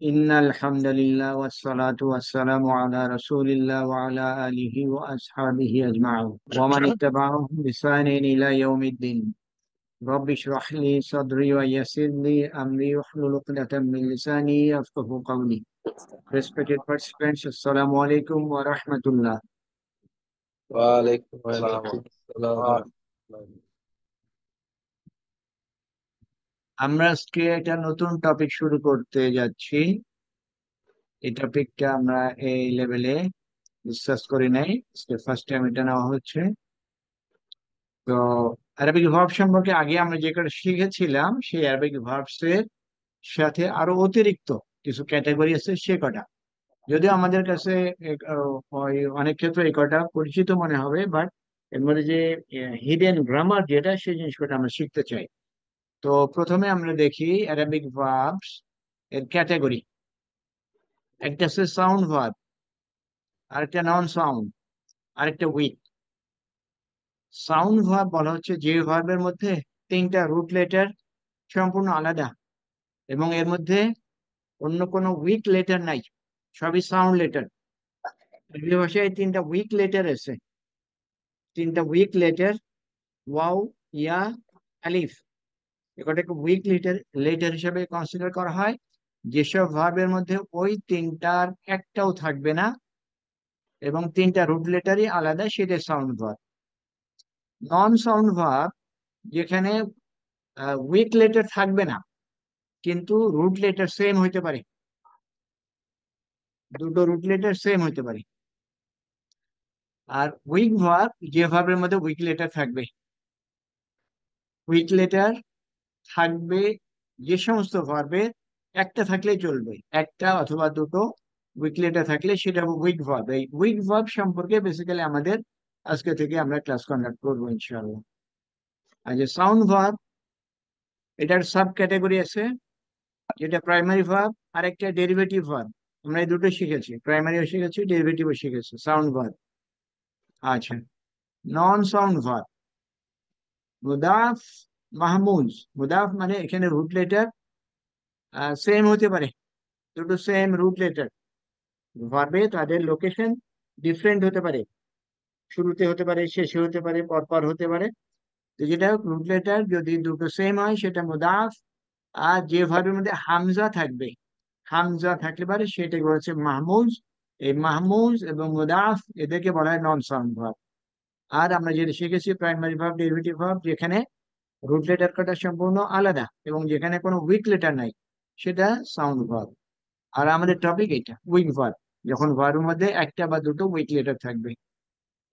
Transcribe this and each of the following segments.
إن الحمد لله والصلاة والسلام على رسول الله وعلى آله وأصحابه أجمعين ومن اتبعهم بإحسان إلى يوم الدين. رب اشرح لي صدري ويسر لي أمري واحلل عقدة من لساني يفقهوا قولي. Respected participants, Assalamu alaikum wa rahmatullah. ওয়ালাইকুম ওয়ালাইকুম আসসালাম ওয়া আহ, রাহমাতুল্লাহি। আমরা আজকে একটা নতুন টপিক শুরু করতে যাচ্ছি। এই টপিকটা আমরা এই লেভেলে ডিসকাস করি নাই, ফার্স্ট টাইম এটা নেওয়া হচ্ছে। তো অ্যারাবিক ভার্ব সম্পর্কে আগে আমরা যে কটা শিখেছিলাম সেই অ্যারাবিক ভার্বস এর সাথে আরো অতিরিক্ত কিছু ক্যাটাগরি আছে সে কটা, যদিও আমাদের কাছে ওই অনেক ক্ষেত্রে এই কটা পরিচিত মনে হবে, বাট এর মধ্যে যে হিডেন গ্রামার যেটা সেই জিনিস কটা আমরা শিখতে চাই। তো প্রথমে আমরা দেখি অ্যারাবিক ভার্বস এর ক্যাটাগরি। একটা হচ্ছে সাউন্ড ভার্ব, আরেকটা নন সাউন্ড, আরেকটা উইক। সাউন্ড ভার্ব বলা হচ্ছে যে ভার্বের মধ্যে তিনটা রুট লেটার সম্পূর্ণ আলাদা এবং এর মধ্যে অন্য কোনো উইক লেটার নাই, সবই সাউন্ড লেটার। আরবি ভাষায় তিনটা উইক লেটার আছে, তিনটা উইক লেটার, ওয়াও, ইয়া, আলিফ। এটাকে উইক লেটার লেটার হিসেবে কনসিডার করা হয়। যেসব ভার্বের মধ্যে ওই তিনটার একটাও থাকবে না এবং তিনটা রুট লেটারই আলাদা, সেটা সাউন্ড ভার্ব। নন সাউন্ড ভার্ব যেখানে উইক লেটার থাকবে না কিন্তু রুট লেটার সেম হইতে পারে, দুটো রুট লেটার সেম হইতে পারে। আর উইক ভার্ব যে ভার্বের মধ্যে উইক লেটার থাকবে, উইক লেটার থাকবে যে সমস্ত ভার্বে একটা থাকলেই চলবে, একটা অথবা দুটো উইক লেটার থাকলে সেটা উইক ভার্ব। এই উইক ভার্ব সম্পর্কে বেসিক্যালি আমাদের আজকে থেকে আমরা ক্লাস কন্ডাক্ট করবো ইনশাআল্লাহ। আর যে সাউন্ড ভার্ব, এটার সাব ক্যাটাগরি আছে, যেটা প্রাইমারি ভার্ব আর একটা ডেরিভেটিভ ভার্ব। আমরা এই দুটো শিখেছি, প্রাইমারিও শিখেছি, ডেরিভেটিভও শিখেছি, সাউন্ড ভার্ব। আচ্ছা, নন সাউন্ড ভার্ব, মুদাফ, মাহমুজ। মুদাফ মানে এখানে রুট লেটার সেম হতে পারে, দুটো সেম রুট লেটার, ভার্বে তাদের লোকেশন ডিফারেন্ট হতে পারে, শুরুতে হতে পারে, শেষে হতে পারে, পরপর হতে পারে। তো যেটা রুট লেটার যদি দুটো সেম হয় সেটা মুদাফ। আর যে ভার্বের মধ্যে হামজা থাকবে, হামজা থাকলে পারে সেটাকে বলা হচ্ছে মাহমুজ। এই মাহমুজ এবং মুদাফ এদেরকে বলা হয় নন সাউন্ড ভার্ব। আর আমরা যেটা শিখেছি প্রাইমারি ভার্ব, ডেরিভেটিভ ভার্ব, যেখানে রুট লেটার কটা সম্পূর্ণ আলাদা এবং যেখানে কোনো উইক লেটার নাই সেটা সাউন্ড ভার্ব। আর আমাদের টপিক এটা উইক ভার্ব, যখন ভার্বের মধ্যে একটা বা দুটো উইক লেটার থাকবে।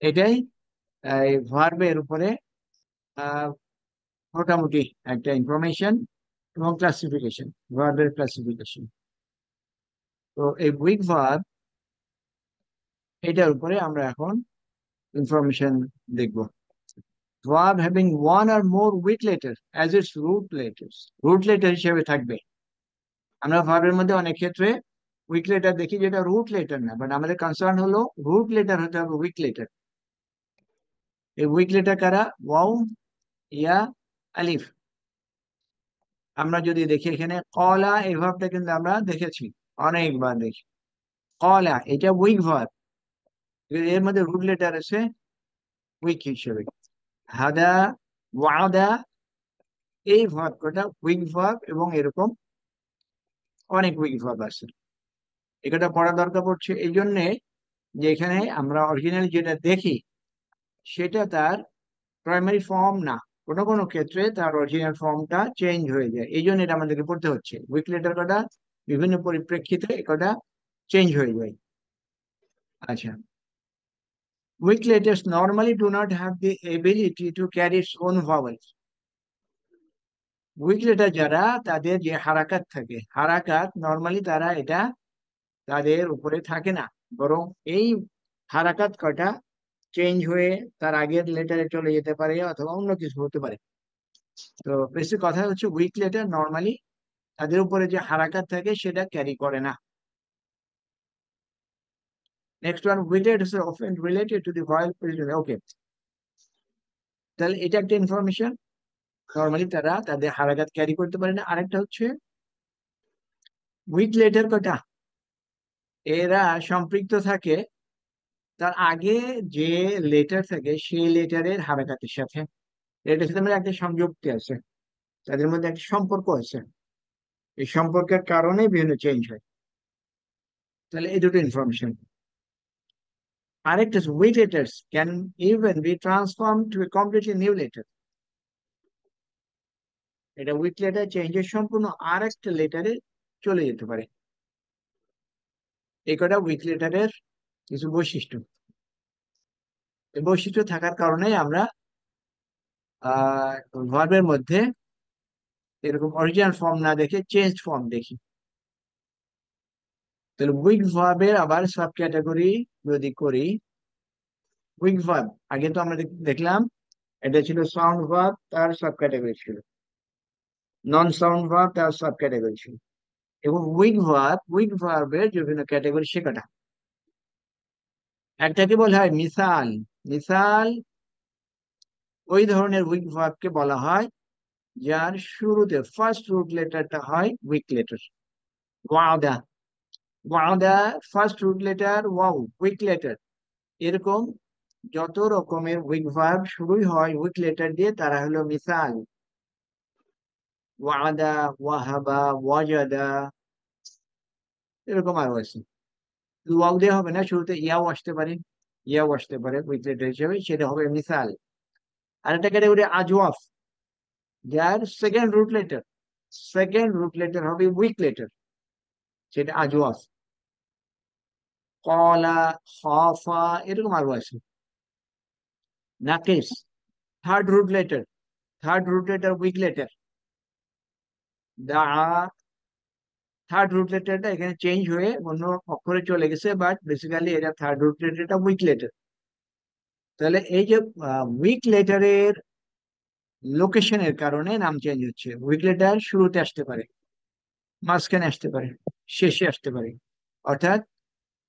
এটাই এই ভার্বের উপরে আহ, মোটামুটি একটা ইনফরমেশন এবং ক্লাসিফিকেশন, ভার্বের ক্লাসিফিকেশন। তো এই উইক ভার্ব এটার উপরে আমরা এখন ইনফরমেশন দেখব। Verb having one or more weak letter as its root letters, root letter হিসেবে থাকবে। আমরা ভার্বের মধ্যে অনেক ক্ষেত্রে উইক লেটার দেখি যেটা রুট লেটার না, বাট আমাদের কনসার্ন হলো রুট লেটার হতে হবে উইক লেটার। এই উইক লেটার কারা? ওয়াও, ইয়া, আলিফ। আমরা যদি দেখি এখানে কলা, এই ভার্বটা কিন্তু আমরা দেখেছি অনেকবার দেখি। কলা এটা উইক ভার্ব, এর মধ্যে রুট লেটার আছে উইক হিসেবে। হাদা, ওয়াদা, এই ভার্ব কটা উইক ভার্ব এবং এরকম অনেক উইক ভার্ব আছে। এটা পড়া দরকার পড়ছে এই জন্যে যে এখানে আমরা অরিজিনাল যেটা দেখি সেটা তার প্রাইমারি ফর্ম না, কোনো কোনো ক্ষেত্রে তার অরিজিনাল ফর্মটা চেঞ্জ হয়ে যায়, এই জন্য এটা আমাদেরকে পড়তে হচ্ছে। উইক লেটার কটা বিভিন্ন পরিপ্রেক্ষিতে এটা চেঞ্জ হয়ে যায়। আচ্ছা, weak letters normally do not have the ability to carry its own vowels. Weak letter যারা, তাদের যে হারাকাত থাকে, হারাকাত নর্মালি তারা এটা তাদের উপরে থাকে না, বরং এই হারাকাত কটা চেঞ্জ হয়ে তার আগের লেটারে চলে যেতে পারে অথবা অন্য কিছু হতে পারে। তো বেশি কথা হচ্ছে উইক লেটার নর্মালি তাদের উপরে যে হারাকাত থাকে সেটা ক্যারি করে না। Next one, weak letters are often related to the vowel position. Okay, তাহলে এটা একটা ইনফরমেশন, নর্মালি তারা তাদের হারাকাত ক্যারি করতে পারে না। আরেকটা হচ্ছে উইক লেটার কটা? এরা সম্পৃক্ত থাকে তার আগে যে লেটার থাকে সেই লেটারের হারাকাতের সাথে। এটার সাথে মানে একটা সংযুক্তি আছে, তাদের মধ্যে একটা সম্পর্ক আছে। এই সম্পর্কের কারণে বিভিন্ন চেঞ্জ হয়। তাহলে এই দুটো ইনফরমেশন। আরেকটা, weak letters can even be transform to a completely new letter. এটা উইক লেটার চেঞ্জের সম্পূর্ণ আর একটা লেটারে চলে যেতে পারে। এই কটা উইক লেটারের কিছু বৈশিষ্ট্য। এই বৈশিষ্ট্য থাকার কারণে আমরা ভার্বের মধ্যে এরকম অরিজিনাল ফর্ম না দেখে চেঞ্জ ফর্ম দেখি। তাহলে উইক ভার্বের আবার সাব ক্যাটাগরি যদি করি, উইক ভার্ব আগে তো আমরা দেখলাম এটা ছিল সাউন্ড ভার্ব, তার সাব ক্যাটাগরি ছিল নন সাউন্ড ভার্ব, তার সাব ক্যাটাগরি ছিল। এবং উইক ভার্বের বিভিন্ন ক্যাটাগরি সে কটা। একটাকে বলা হয় মিসাল। মিসাল ওই ধরনের উইক ভার্বকে বলা হয় যার শুরুতে ফার্স্ট রুট লেটারটা হয় উইক লেটার। ওয়াদা, ওয়াদা ফার্স্ট রুট লেটার ওয়াও উইক লেটার। এরকম যত রকমের উইক ভার্ব শুরুই হয় উইক লেটার দিয়ে তারা হলো মিসাল। ওয়াদা, ওয়াহাবা, ওয়াজাদা, এরকম আরো আছে। ওয়াও দিয়ে হবে না, শুরুতে ইয়াও আসতে পারে, ইয়াও আসতে পারে উইক লেটার হিসেবে, সেটা হবে মিসাল। আর একটা ক্যাটাগরি আজওয়াফ, যার সেকেন্ড রুট লেটার হবে উইক লেটার, সেটা আজওয়াফ। কলা, খফা, এরকম আরো আছে। নাকিস, third root letter, weak letter. দা, থার্ড রুট লেটারটা এখানে চেঞ্জ হয়ে অন্য অক্ষরে চলে গেছে, বাট বেসিক্যালি এটা থার্ড রুট লেটারটা উইক লেটার। তাহলে এই যে উইক লেটারের লোকেশনের কারণে নাম চেঞ্জ হচ্ছে। উইক লেটার শুরুতে আসতে পারে, মাঝখানে আসতে পারে, শেষে আসতে পারে। অর্থাৎ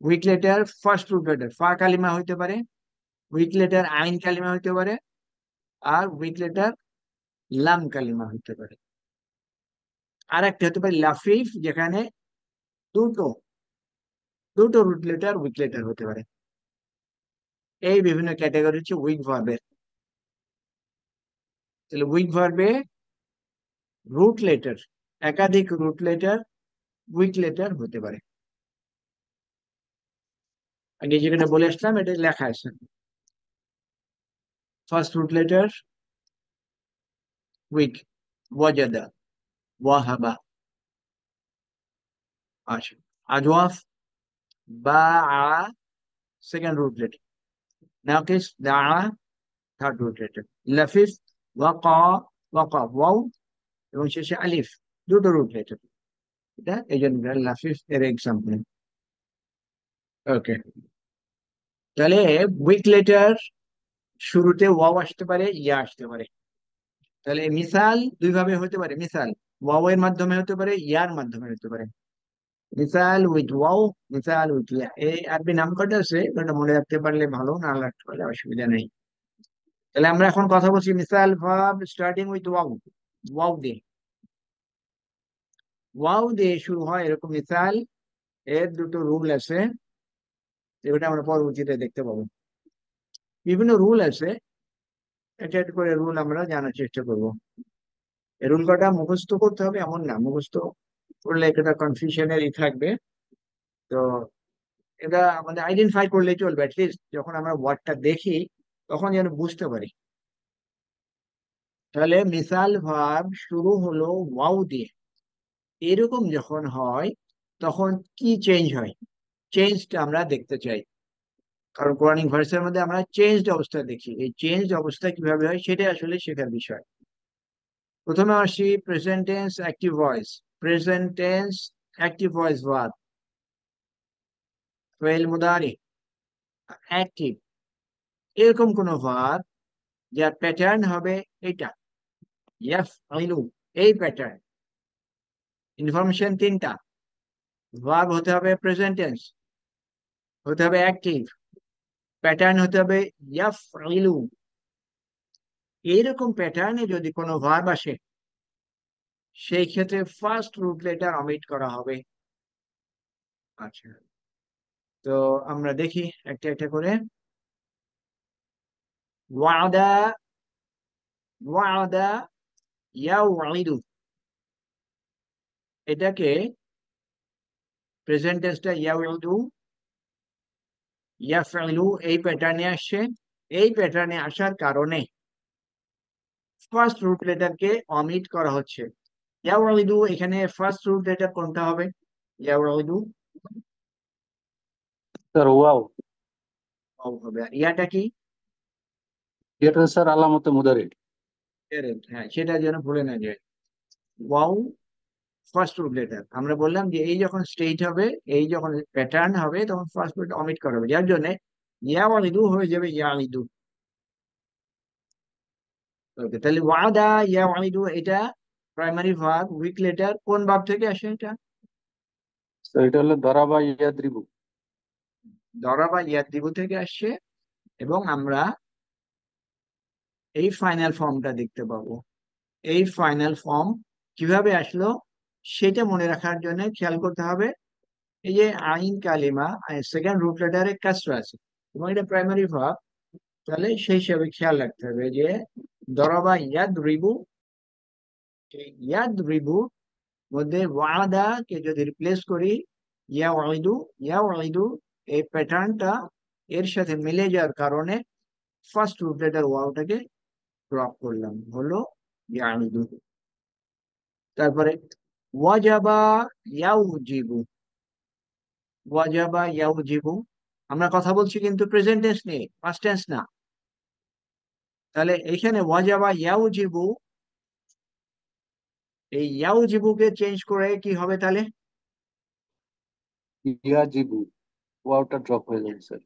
weak letter first root letter ফা কালিমা হইতে পারে, উইক লেটার আইন কালিমা হইতে পারে, আর উইক লেটার লাম কালিমা হইতে পারে। আর একটা হতে পারে লাফিফ, যেখানে দুটো দুটো রুট লেটার উইক লেটার হতে পারে। এই বিভিন্ন ক্যাটাগরি হচ্ছে উইক ভার্বের। তাহলে উইক ভার্বে রুট লেটার, একাধিক রুট লেটার উইক লেটার হতে পারে। আগে যেখানে বলে আসলাম এটা লেখা আছে, ফার্স্ট রুট লেটার উইক, ওয়াজাদা, ওয়াহাবা। আচ্ছা, আজওয়াফ, বা, সেকেন্ড রুট লেটার। নাকিস, দা, থার্ড রুট লেটার। লাফিফ, ওয়াকা, ওয়াও, এবং শেষে আলিফ, দুটো রুট লেটার। এটা এই জন্য লাফিফ এর এক্সাম্পল। ওকে, তাহলে উইক লেটার শুরুতে ওয়াও আসতে পারে, ইয়া আসতে পারে। তাহলে মিসাল দুই ভাবে হতে পারে। মিসাল ওয়াও এর মাধ্যমে হতে পারে, ইয়ার মাধ্যমে হতে পারে। মিসাল উইথ ওয়াও, মিসাল উইথ ইয়া। এই আরবি নাম কটা আছে, ওটা মনে রাখতে পারলে ভালো, না রাখতে পারলে অসুবিধা নেই। তাহলে আমরা এখন কথা বলছি মিসাল ভার্ব স্টার্টিং উইথ ওয়াও। ওয়াও দিয়ে, শুরু হয় এরকম মিসাল। এর দুটো রুল আছে, যেটা আমরা পরবর্তীতে দেখতে পাবো। বিভিন্ন রুল আছে, একটা একটা করে রুল আমরা জানার চেষ্টা করবো। এই রুল কটা মুখস্থ করতে হবে এমন না, মুখস্থ করলে একটা কনফিউশনেরই থাকবে। তো এটা আমাদের আইডেন্টিফাই করলেই চলবে, অ্যাটলিস্ট যখন আমরা ওয়ার্ডটা দেখি তখন যেন বুঝতে পারি। তাহলে মিসাল ভার্ব শুরু হলো ওয়াও দিয়ে, এরকম যখন হয় তখন কি চেঞ্জ হয়, চেঞ্জটা আমরা দেখতে চাই। কারণ কোরআনিক ভার্সের মধ্যে আমরা চেঞ্জড অবস্থা দেখি, এই চেঞ্জড অবস্থা কিভাবে হয় সেটাই আসলে শেখার বিষয়। প্রথমে আসি present tense active voice. Present tense active voice verb, ফেল মুদারি অ্যাক্টিভ, এরকম কোন ভার্ব যার প্যাটার্ন হবে এটা, ইয়াফআলু, এই প্যাটার্ন। ইনফরমেশন তিনটা, ভার্ব হতে হবে প্রেজেন্ট টেন্স, হতে হবে অ্যাক্টিভ, প্যাটার্ন হতে হবে ইয়াফআলু। এইরকম প্যাটার্নে যদি কোনো ভার্ব আসে সেই ক্ষেত্রে ফার্স্ট রুট লেটার অমিট করা হবে। আচ্ছা, তো আমরা দেখি একটা একটা করে। ওয়াদা, ওয়াদা ইয়াউইদু, এটাকে প্রেজেন্ট টেন্সটা ইয়াউইদু ইয়াফইলু এই প্যাটার্নে আসছে। এই প্যাটার্নে আসার কারণে ফার্স্ট রুট লেটারকে অমিট করা হচ্ছে। ইয়াউইদু, এখানে ফার্স্ট রুট লেটার কোনটা হবে? ইয়াউইদু স্যার ওয়াও। হবে। আর ইয়াটা কি? এটা স্যার আলামতে মুদারি। Correct, হ্যাঁ, সেটা যেন ভুলে না যায়। ওয়াও ফার্স্ট রুট লেটার, আমরা বললাম যে এই যখন স্টেট হবে, এই যখন প্যাটার্ন হবে, তখন ফার্স্ট রুট অমিট করা হবে, যার জন্য ইয়াওয়ালিদু হয়ে যাবে ইয়ালিদু। ওকে, তাহলে ওয়াদা ইয়াওয়ালিদু এটা প্রাইমারি ভার্ব, উইক লেটার কোন ভার্ব থেকে আসে এটা? স্যার এটা হলো দরাবা ইয়াদ্রিবু। দরাবা ইয়াদ্রিবু থেকে আসছে। এবং আমরা এই ফাইনাল ফর্মটা দেখতে পাবো। এই ফাইনাল ফর্ম কিভাবে আসলো সেটা মনে রাখার জন্য খেয়াল করতে হবে। এই যে আইন কালিমা, সেকেন্ড রুট লেটারে কাসরা আছে এবং এটা প্রাইমারি ভার্ব, তাহলে সেই হিসাবে খেয়াল রাখতে হবে যে দরাবা ইয়াদ রিবু, ইয়াদ রিবু মধ্যে ওয়াদা কে যদি রিপ্লেস করি ইয়া ওয়াইদু, ইয়া ওয়াইদু, এই প্যাটার্নটা এর সাথে মিলে যাওয়ার কারণে ফার্স্ট রুট লেটার ওয়াওটাকে ড্রপ করলাম, হলো ইয়াইদু। তারপরে ওয়াজাবা ইয়াউজিবু, ওয়াজাবা ইয়াউজিবু, আমরা কথা বলছি কিন্তু প্রেজেন্ট টেন্স নিয়ে, পাস্ট টেন্স না। তাহলে এখানে ওয়াজাবা ইয়াউজিবু, এই ইয়াউজিবুকে চেঞ্জ করে কি হবে তাহলে? ইয়াজিবু, ওয়াওটা ড্রপ হয়ে যাবে স্যার।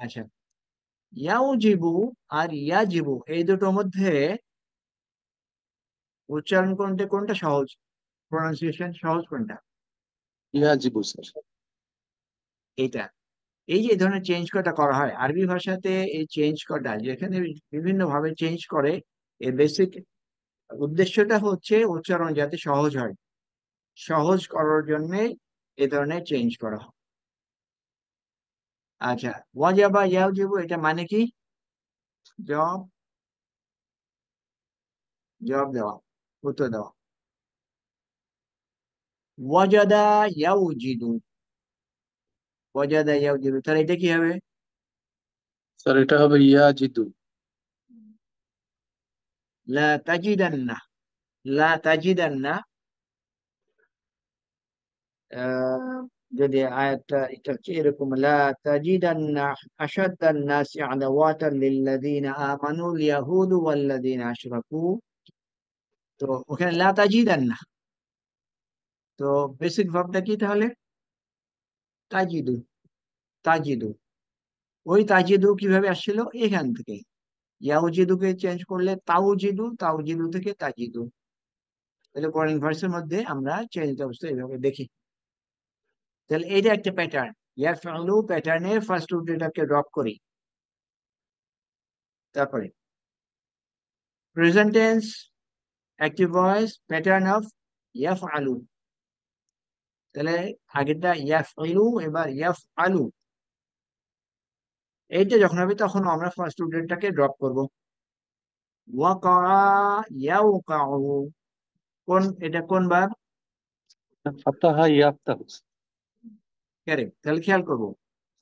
আচ্ছা, ইয়াউজিবু আর ইয়াজিবু এই দুটোর মধ্যে উচ্চারণ কোনটা কোনটা সহজ, প্রনাউন্সিয়েশন সহজ কোনটা? ইয়াজিবু স্যার। এইটা। এই যে এই ধরনের চেঞ্জ কটা করা হয় আরবি ভাষাতে, এই চেঞ্জ কটা যেখানে বিভিন্ন ভাবে চেঞ্জ করে, এর বেসিক উদ্দেশ্যটা হচ্ছে উচ্চারণ যাতে সহজ হয়, সহজ করার জন্য এই ধরনের চেঞ্জ করা হয়। আচ্ছা, ওয়াজাবা ইয়াউজিবু এটা মানে কি? জবাব, জবাব দেওয়া, উত্তর দেওয়া। ওয়াজাদা ইয়াউজিদু, ওয়াজাদা ইয়াউজিদু, তাহলে এটা কি হবে? স্যার এটা হবে ইয়াজিদু। লা তাজিদান্না, লা তাজিদান্না, আহ, যদি আয়াতটা এটা হচ্ছে এরকম, লা তাজিদান্না আশাদ্দান নাসি আদাওয়াতান লিল্লাযীনা আমানুল ইয়াহুদু ওয়াল্লাযীনা আশরাকু। তো ওখানে লা তাজিদান্না, তো বেসিক ভাবটা কি তাহলে? তাজিদু, তাজিদু। ওই তাজিদু কিভাবে আসছিল? এখান থেকে ইয়াউজিদুকে চেঞ্জ করলে তাউজিদু, তাউজিদু থেকে তাজিদু। তাহলে কোরআন ভার্সের মধ্যে আমরা চেঞ্জ অবস্থা এইভাবে দেখি। তাহলে এইটা একটা প্যাটার্ন, ইয়াফআলু প্যাটার্নের ফার্স্ট রুট লেটারকে ড্রপ করি। তারপরে present tense active voice pattern of ইয়াফআলু, তাহলে আগেরটা ইয়াফইলু, এবার ইয়াফআলু। এইটা যখন হবে তখন আমরা ফার্স্ট রুট লেটারটাকে ড্রপ করব। ওয়াকা ইয়াউকাউ, কোন এটা কোন বার? ফাতাহা ইয়াফতাহু। কারেক্ট, তাহলে খেয়াল করবো।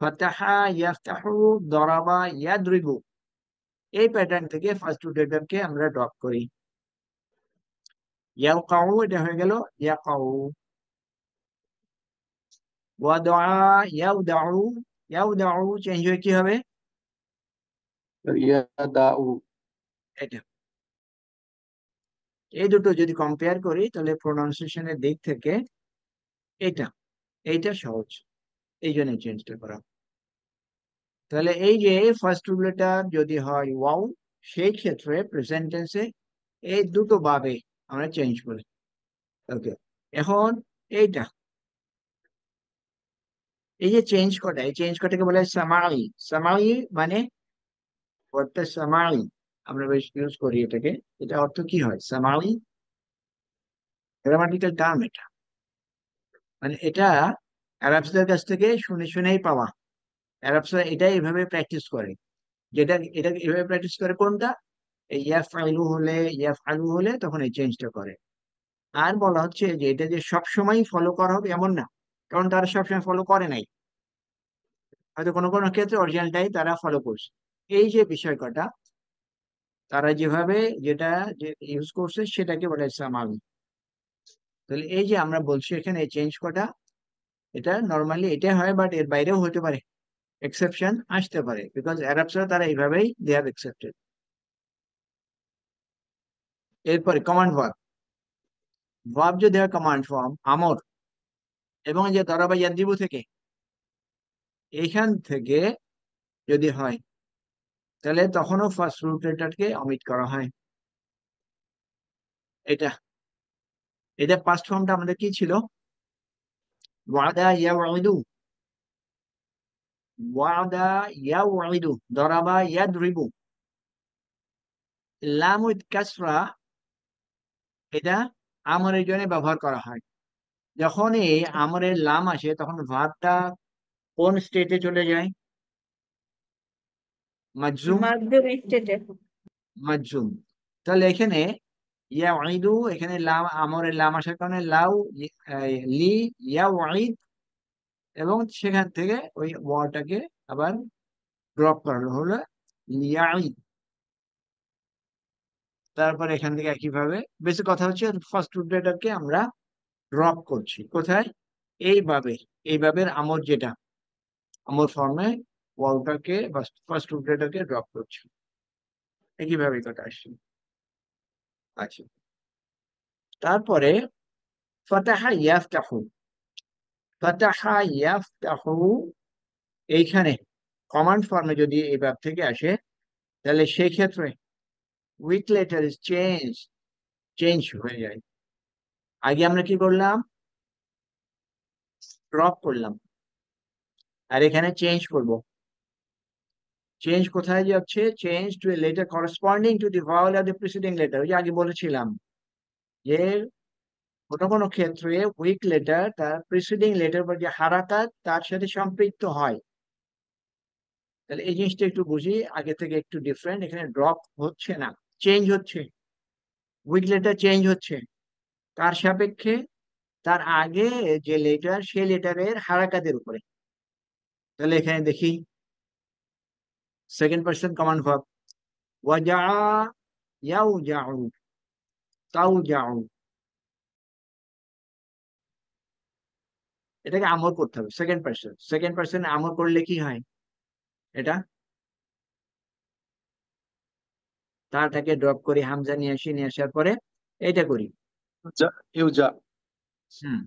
ফাতাহা ইয়াফতাহু, দরাবা ইয়াদরিবু, এই প্যাটার্ন থেকে ফার্স্ট রুট লেটারকে আমরা ড্রপ করি। ইয়াকাউ এটা হয়ে গেল ইয়াকাউ। ওয়াদা ইয়াউদাউ, ইয়াউদাউ চেঞ্জ হয়ে কি হবে? স্যার ইয়াদাউ। এটা। এই দুটো যদি কম্পেয়ার করি তাহলে প্রোনাউন্সিয়েশনের দিক থেকে এটা, এইটা সহজ, এই জন্য চেঞ্জটা করা। তাহলে এই যে ফার্স্ট রুট লেটার যদি হয় ওয়াও, সেই ক্ষেত্রে প্রেজেন্ট টেন্সে এই দুটো ভাবে আমরা চেঞ্জ করি। ওকে, এখন এইটা, এই যে চেঞ্জ কটা, এই চেঞ্জ কটাকে বলে সামাই। সামাই মানে ওয়ার্ডটা সামাই, আমরা বেশ ইউজ করি এটাকে। এটা অর্থ কি হয় সামাই? গ্রামাটিক্যাল টার্ম এটা। মানে এটা আরবদের কাছ থেকে শুনে শুনেই পাওয়া। আরবরা এটা এইভাবে প্র্যাকটিস করে, যেটা এটা এভাবে প্র্যাকটিস করে কোনটা, এই ইয়াফআলু হলে তখন এই চেঞ্জটা করে। আর বলা হচ্ছে যে এটা যে সব সময় ফলো করা হবে এমন না, কারণ তারা সবসময় ফলো করে নাই, হয়তো কোনো কোনো ক্ষেত্রে অরিজিনালটাই তারা ফলো করছে। এই যে বিষয়টা তারা যেভাবে যেটা যে ইউজ করছে সেটাকে বলে সামাল। তাহলে এই যে আমরা বলছি এখানে এই চেঞ্জ কটা, এটা নর্মালি এটা হয়, বাট এর বাইরেও হতে পারে, এক্সেপশন আসতে পারে, বিকজ অ্যারাবসরা তারা এইভাবেই দে হ্যাভ একসেপ্টেড। এরপরে কমান্ড ভার্ব, ভার্ব যদি হয় কমান্ড ফর্ম আমর, এবং যে দরাবা ইয়াদ্রিবু থেকে, এইখান থেকে যদি হয় তাহলে তখনও ফার্স্ট রুট লেটারকে অমিট করা হয়। এটা এটা পাস্ট ফর্মটা আমাদের কি ছিল, ওয়াদা ইয়াউইদু, ওয়াদা ইয়াউইদু, দরাবা ইয়াদরিবু। লাম উইথ কাসরা, এটা আমরের জন্য ব্যবহার করা হয়। যখন এই আমরের লাম আসে তখন ভার্বটা কোন স্টেটে চলে যায়, মাজজুম। মাধ্যম স্টেটে। মাজজুম। তাহলে এখানে ইয়াউইদু, এখানে লাম আমরের লাম আসার কারণে লাউ লি ইয়াউইদ, এবং সেখান থেকে ওই ওয়াটাকে আবার ড্রপ করানো হলো লিয়াইদ। তারপর এখান থেকে একইভাবে বেশি কথা হচ্ছে ফার্স্ট রুট লেটারকে আমরা ড্রপ করছি কোথায়, এইভাবে, এইভাবে আমর যেটা আমর ফর্মে ওয়াওটাকে বা ফার্স্ট রুট লেটারকে ড্রপ করছি, একইভাবে কথা আসছে। আচ্ছা, তারপরে ফাতাহা ইয়াফতাহু, ফাতাহা ইয়াফতাহু, এইখানে কমান্ড ফর্মে যদি এই ভাব থেকে আসে তাহলে সেই ক্ষেত্রে উইক লেটার ইজ চেঞ্জ হয়ে যায়। আগে আমরা কি করলাম, ড্রপ করলাম, আর এখানে চেঞ্জ করব। চেঞ্জ কোথায় যাচ্ছে, change to a letter corresponding to the vowel of the preceding letter. ওই যে আগে বলেছিলাম যে কোনো কোনো ক্ষেত্রে উইক লেটার তার প্রিসিডিং লেটার বা যে হারাকাত তার সাথে সম্পৃক্ত হয়। তাহলে এই জিনিসটা একটু বুঝি, আগে থেকে একটু ডিফারেন্ট, এখানে ড্রপ হচ্ছে না, চেঞ্জ হচ্ছে। উইক লেটার চেঞ্জ হচ্ছে কার সাপেক্ষে, তার আগে যে লেটার সেই লেটারের হারাকাতের উপরে। তাহলে এখানে দেখি সেকেন্ড পার্সন কমান্ড ভার্ব, ওয়াজা ইয়াউজাউ, তাউজাউ, এটাকে আমর করতে হবে সেকেন্ড পার্সন। সেকেন্ড পার্সন আমর করলে কি হয়, এটা তারটাকে ড্রপ করি, হামজা নিয়ে আসি, নিয়ে আসার পরে এটা করি। ইউজা। হুম,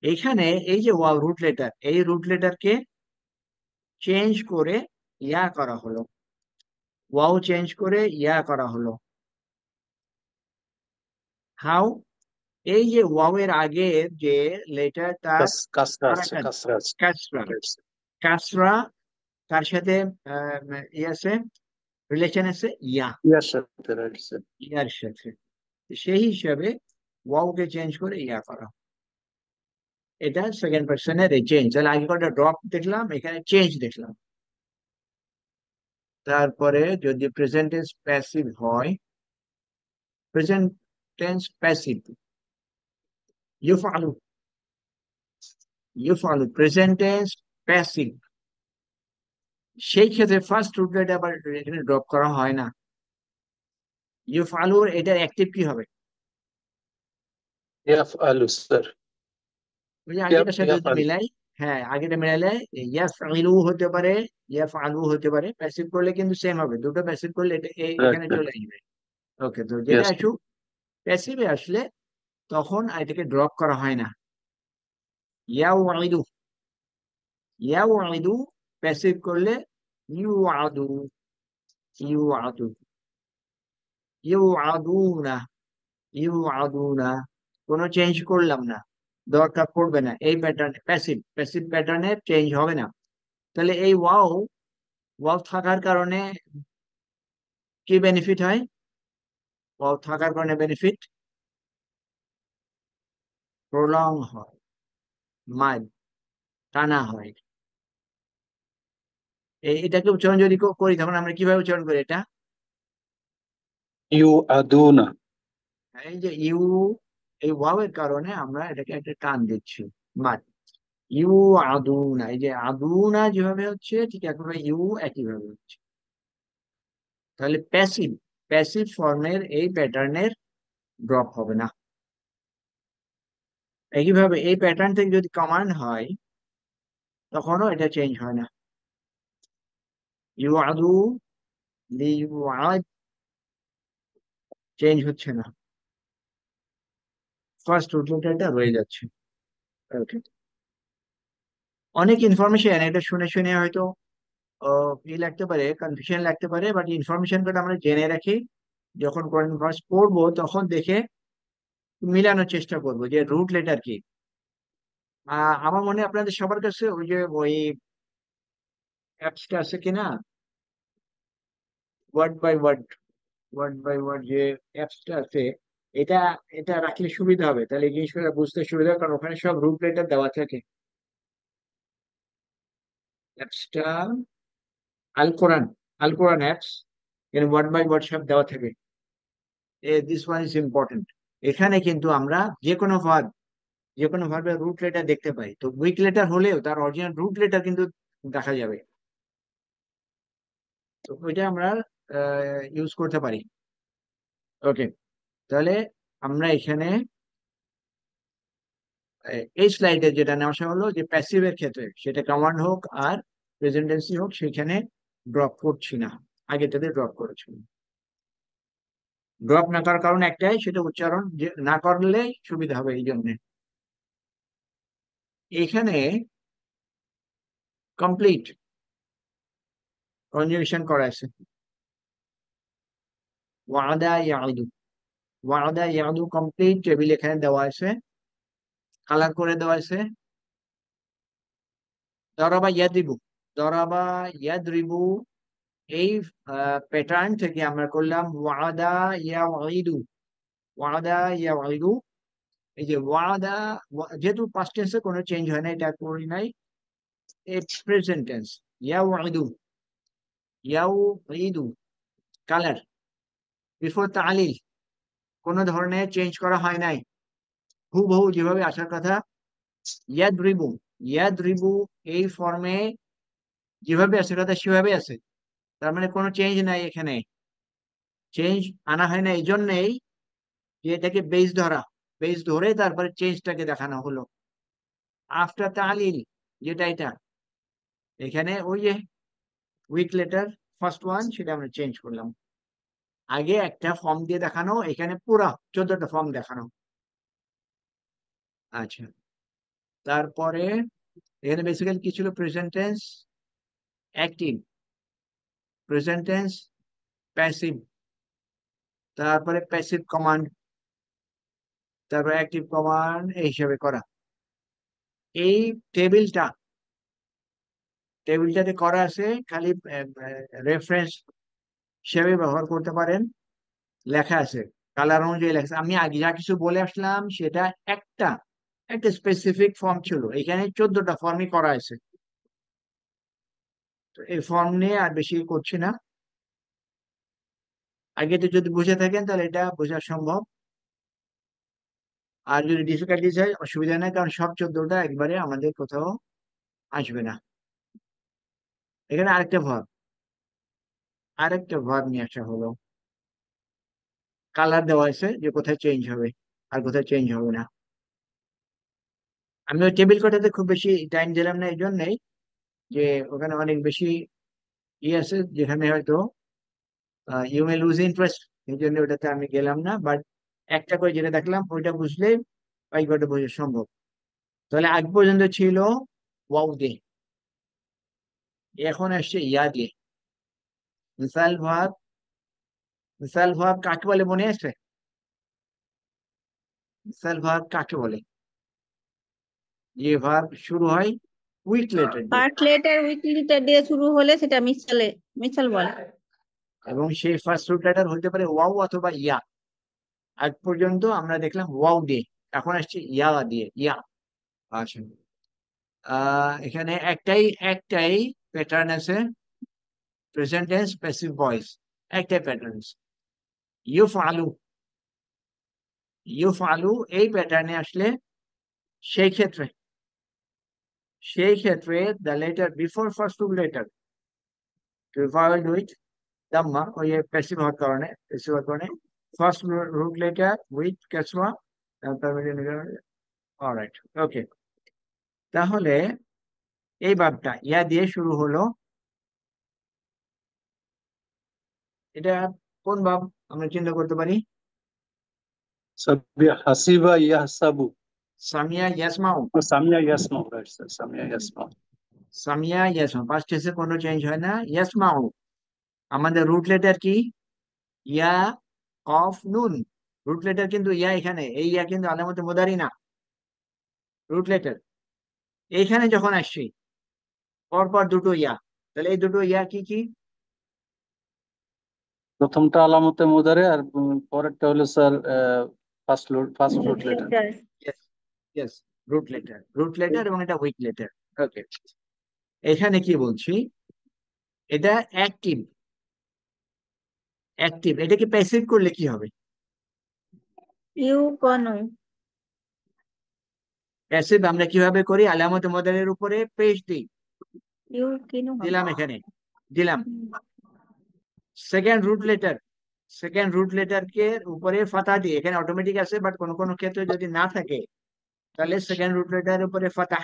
এইখানে এই যে ওয়াও রুট লেটার, এই রুট লেটারকে চেঞ্জ করে ইয়া করা হলো, ওয়াও চেঞ্জ করে ইয়া করা হলো। হাউ, এই যে ওয়াও এর আগে যে লেটার তার কাসরা আছে, হারাকাত, কাসরা আছে। কাসরা, কাসরা তার সাথে ই আছে, রিলেশন আছে ইয়া, ইয়ার সাথে রয়েছে। ইয়ার সাথে। সেই হিসাবে ওয়াওকে চেঞ্জ করে ইয়া করা, এটা সেকেন্ড পার্সনের এই চেঞ্জ। তাহলে আগে কটা ড্রপ দেখলাম, এখানে চেঞ্জ দেখলাম। তারপরে যদি প্রেজেন্ট টেন্স প্যাসিভ হয়, প্রেজেন্ট টেন্স প্যাসিভ, ইউফআলু, ইউফআলু প্রেজেন্ট টেন্স প্যাসিভ, সেই ক্ষেত্রে ফার্স্ট রুট লেটার আবার এখানে ড্রপ করা হয় না। ইউফআলুর এটার অ্যাক্টিভ কি হবে, ইয়াফআলু স্যার। ওই যে আগেটার সাথে যদি ইয়াফআলু। মিলাই, হ্যাঁ আগেটা মিলাইলে ইয়াফআলু হতে পারে, ইয়াফআলু হতে পারে, প্যাসিভ করলে কিন্তু সেম হবে, দুটো প্যাসিভ করলে এটা এখানে রাইট। চলে আসবে। ওকে, তো যেটা ইয়েস। আসুক প্যাসিভে আসলে তখন এটাকে ড্রপ করা হয় না। ইয়াউইদু, ইয়াউইদু প্যাসিভ করলে ইউআদু, ইউআদু, ইউআদুনা, ইউআদুনা, কোনো চেঞ্জ করলাম না, দরকার পড়বে না, এই প্যাটার্ন প্যাসিভ, প্যাসিভ প্যাটার্নে চেঞ্জ হবে না। তাহলে এই ওয়াও, ওয়াও থাকার কারণে কি বেনিফিট হয়, ওয়াও থাকার কারণে বেনিফিট প্রলং হয়, মাদ, টানা হয়। এটাকে উচ্চারণ যদি করি তখন আমরা কিভাবে উচ্চারণ করি এটা? يوعدون এই যে ইউ, এই ওয়াও এর কারণে আমরা এটাকে একটা টান দিচ্ছি, মাদ। ইউ আদুনা, এই যে আদুনা যেভাবে হচ্ছে ঠিক একভাবে ইউ একইভাবে হচ্ছে। তাহলে প্যাসিভ, প্যাসিভ ফর্মের এই প্যাটার্নের ড্রপ হবে না। একইভাবে এই প্যাটার্ন থেকে যদি কমান্ড হয় তখনও এটা চেঞ্জ হয় না। ইউ আদু, লি ইউ আদ, চেঞ্জ হচ্ছে না, ফার্স্ট রুট লেটারটা রয়ে যাচ্ছে। ওকে, অনেক ইনফরমেশন এটা শুনে শুনে হয়তো ই লাগতে পারে, কনফিউশন লাগতে পারে, বাট ইনফরমেশন গুলো আমরা জেনে রাখি, যখন কোরআন ভার্স পড়বো তখন দেখে মিলানোর চেষ্টা করবো যে রুট লেটার কি। আমার মনে হয় আপনাদের সবার কাছে ওই যে ওই অ্যাপসটা আছে কিনা, word by word, word by word যে অ্যাপসটা আছে, এটা এটা রাখলে সুবিধা হবে, তাহলে এই জিনিসগুলো বুঝতে সুবিধা হবে, কারণ ওখানে সব রুট লেটার দেওয়া থাকে। অ্যাপসটা আল কোরআন, আল কোরআন অ্যাপস, এখানে ওয়ার্ড বাই ওয়ার্ড সব দেওয়া থাকে। This one is important. এখানে কিন্তু আমরা যে কোনো ভার্ব, যে কোনো ভার্বের রুট লেটার দেখতে পাই, তো উইক লেটার হলেও তার অরিজিনাল রুট লেটার কিন্তু দেখা যাবে। তো ওইটা আমরা ইউজ করতে পারি। ওকে, তাহলে আমরা এখানে এই স্লাইডে যেটা নেওয়া হলো যে প্যাসিভের ক্ষেত্রে সেটা কমান্ড হোক আর প্রেজেন্টেন্সি হোক, সেখানে ড্রপ করছি না, আগেটাতে ড্রপ করেছি। ড্রপ না করার কারণ একটাই, সেটা উচ্চারণ যে না করলে সুবিধা হবে এই জন্য। এখানে কমপ্লিট কনজুগেশন করা আছে, ওয়াদা ইয়াদু, ওয়াদা ইয়াদু কমপ্লিট টেবিল এখানে দেওয়া আছে, কালার করে দেওয়া আছে। দরাবা ইয়াদ্রিবু, দরাবা ইয়াদ্রিবু, এই প্যাটার্ন থেকে আমরা করলাম ওয়াদা ইয়াইদু, ওয়াদা ইয়াইদু। এই যে ওয়াদা, যেহেতু পাস্ট টেন্সে কোনো চেঞ্জ হয় না, এটা করি নাই, এই প্রেজেন্ট টেন্স, ইয়াইদু, ইয়াইদু, কালার বিফোর তালিল, কোনো ধরনের চেঞ্জ করা হয় নাই, হুবহু যেভাবে আসার কথা। ইয়াদরিবু, ইয়াদরিবু এই ফর্মে যেভাবে আসার কথা সেভাবে আছে, তার মানে কোনো চেঞ্জ নাই এখানে, চেঞ্জ আনা হয় না। এই জন্যেই যে এটাকে বেস ধরা, বেস ধরে তারপরে চেঞ্জটাকে দেখানো হলো আফটার তালিল, যেটা এটা এখানে ওই যে উইক লেটার ফার্স্ট ওয়ান, সেটা আমরা চেঞ্জ করলাম। আগে একটা ফর্ম দিয়ে দেখানো, এখানে পুরা 14টা ফর্ম দেখানো। আচ্ছা, তারপরে এখানে বেসিক্যালি কি ছিল? Present tense, active, present tense, passive, তারপরে প্যাসিভ কমান্ড, তারপরে অ্যাক্টিভ কমান্ড এই হিসাবে করা। এই টেবিলটা, টেবিলটাতে করা আছে, খালি রেফারেন্স হিসেবে ব্যবহার করতে পারেন। লেখা আছে, কালার অনুযায়ী লেখা আছে। আমি আগে যা কিছু বলে আসলাম সেটা একটা একটা স্পেসিফিক ফর্ম ছিল, এখানে 14টা ফর্মই করা আছে। তো এই ফর্ম নিয়ে আর বেশি করছি না, আগে তো যদি বুঝে থাকেন তাহলে এটা বোঝা সম্ভব। আর যদি ডিফিকাল্টিস হয় অসুবিধা নেই, কারণ সব 14টা একবারে আমাদের কোথাও আসবে না। এখানে আরেকটা ভার্ব নিয়ে আসা হলো, কালার দেওয়া আছে যে কোথায় চেঞ্জ হবে আর কোথায় চেঞ্জ হবে না। আমি ওই টেবিল কোটাতে খুব বেশি টাইম দিলাম না, এই জন্যই যে ওখানে অনেক বেশি আছে, যেখানে হয়তো ইউ মে লুজ ইন্টারেস্ট, এই জন্য ওটাতে আমি গেলাম না। বাট একটা করে যেটা দেখলাম ওইটা বুঝলে বাকিটা বোঝা সম্ভব। তাহলে আগ পর্যন্ত ছিল ওয়াও দিয়ে, এখন আসছে ইয়া দিয়ে। মিসাল ভাব, মিসাল ভাব কাকে বলে মনে আছে? মিসাল ভাব কাকে বলে? যে ভাব শুরু হয় উইক লেটার দিয়ে, পার্ট লেটার উইক লেটার দিয়ে শুরু হলে সেটা মিসালে, মিসাল বলে। এবং সেই ফার্স্ট রুট লেটার হতে পারে ওয়াও অথবা ইয়া। আগ পর্যন্ত আমরা দেখলাম ওয়াও দিয়ে, এখন আসছে ইয়া দিয়ে, ইয়া। আচ্ছা, এখানে একটাই প্যাটার্ন আছে, প্রেজেন্ট টেন্স প্যাসিভ ভয়েস, একটাই প্যাটার্ন। ইউফআলু, ইউফআলু এই প্যাটার্নে আসলে সেই ক্ষেত্রে the letter before first two letter to avoid with damma, ওই প্যাসিভ হওয়ার কারণে ফার্স্ট রুট লেটার উইথ কাসরা, অলরাইট, ওকে। তাহলে এই ভাবটা ইয়া দিয়ে শুরু হলো, এটা কোন ভাব আমরা চিন্তা করতে পারি? Sabia hasiba yahsabu. সামিয়া ইয়াসমাউ, Samia yasmau, right, sir. Samia yasmau. সামিয়া ইয়াসমাউ, পাস্ট টেন্সে কোনো চেঞ্জ হয় না। ইয়াসমাউ আমাদের রুট লেটার কি? ইয়া, কফ, নুন। রুট লেটার কিন্তু ইয়া, এখানে এই ইয়া কিন্তু আলামতে মুদারি না, রুট লেটার। এইখানে যখন আসছি পরপর দুটো ইয়া, তাহলে এই দুটো ইয়া কি কি? প্রথমটা আলামতে মুদারে আর পরেরটা হলো sir first root letter. Letter. Yes, root letter এবং এটা উইক লেটার। ওকে, এখানে কি বলছি, এটা অ্যাক্টিভ, এটাকে প্যাসিভ করলে কি হবে? ইউকনু, প্যাসিভ আমরা কিভাবে করি? আলামতে মুদারির উপরে পেশ দিই, ইউকিনু হবে। দিলাম, এখানে দিলাম। সেকেন্ড রুট লেটার কে উপরে ফাতা দিই, এখানে অটোমেটিক আছে, বাট কোন কোন ক্ষেত্রে যদি না থাকে তাহলে সেকেন্ড রুট লেটারের উপরে ফাতা,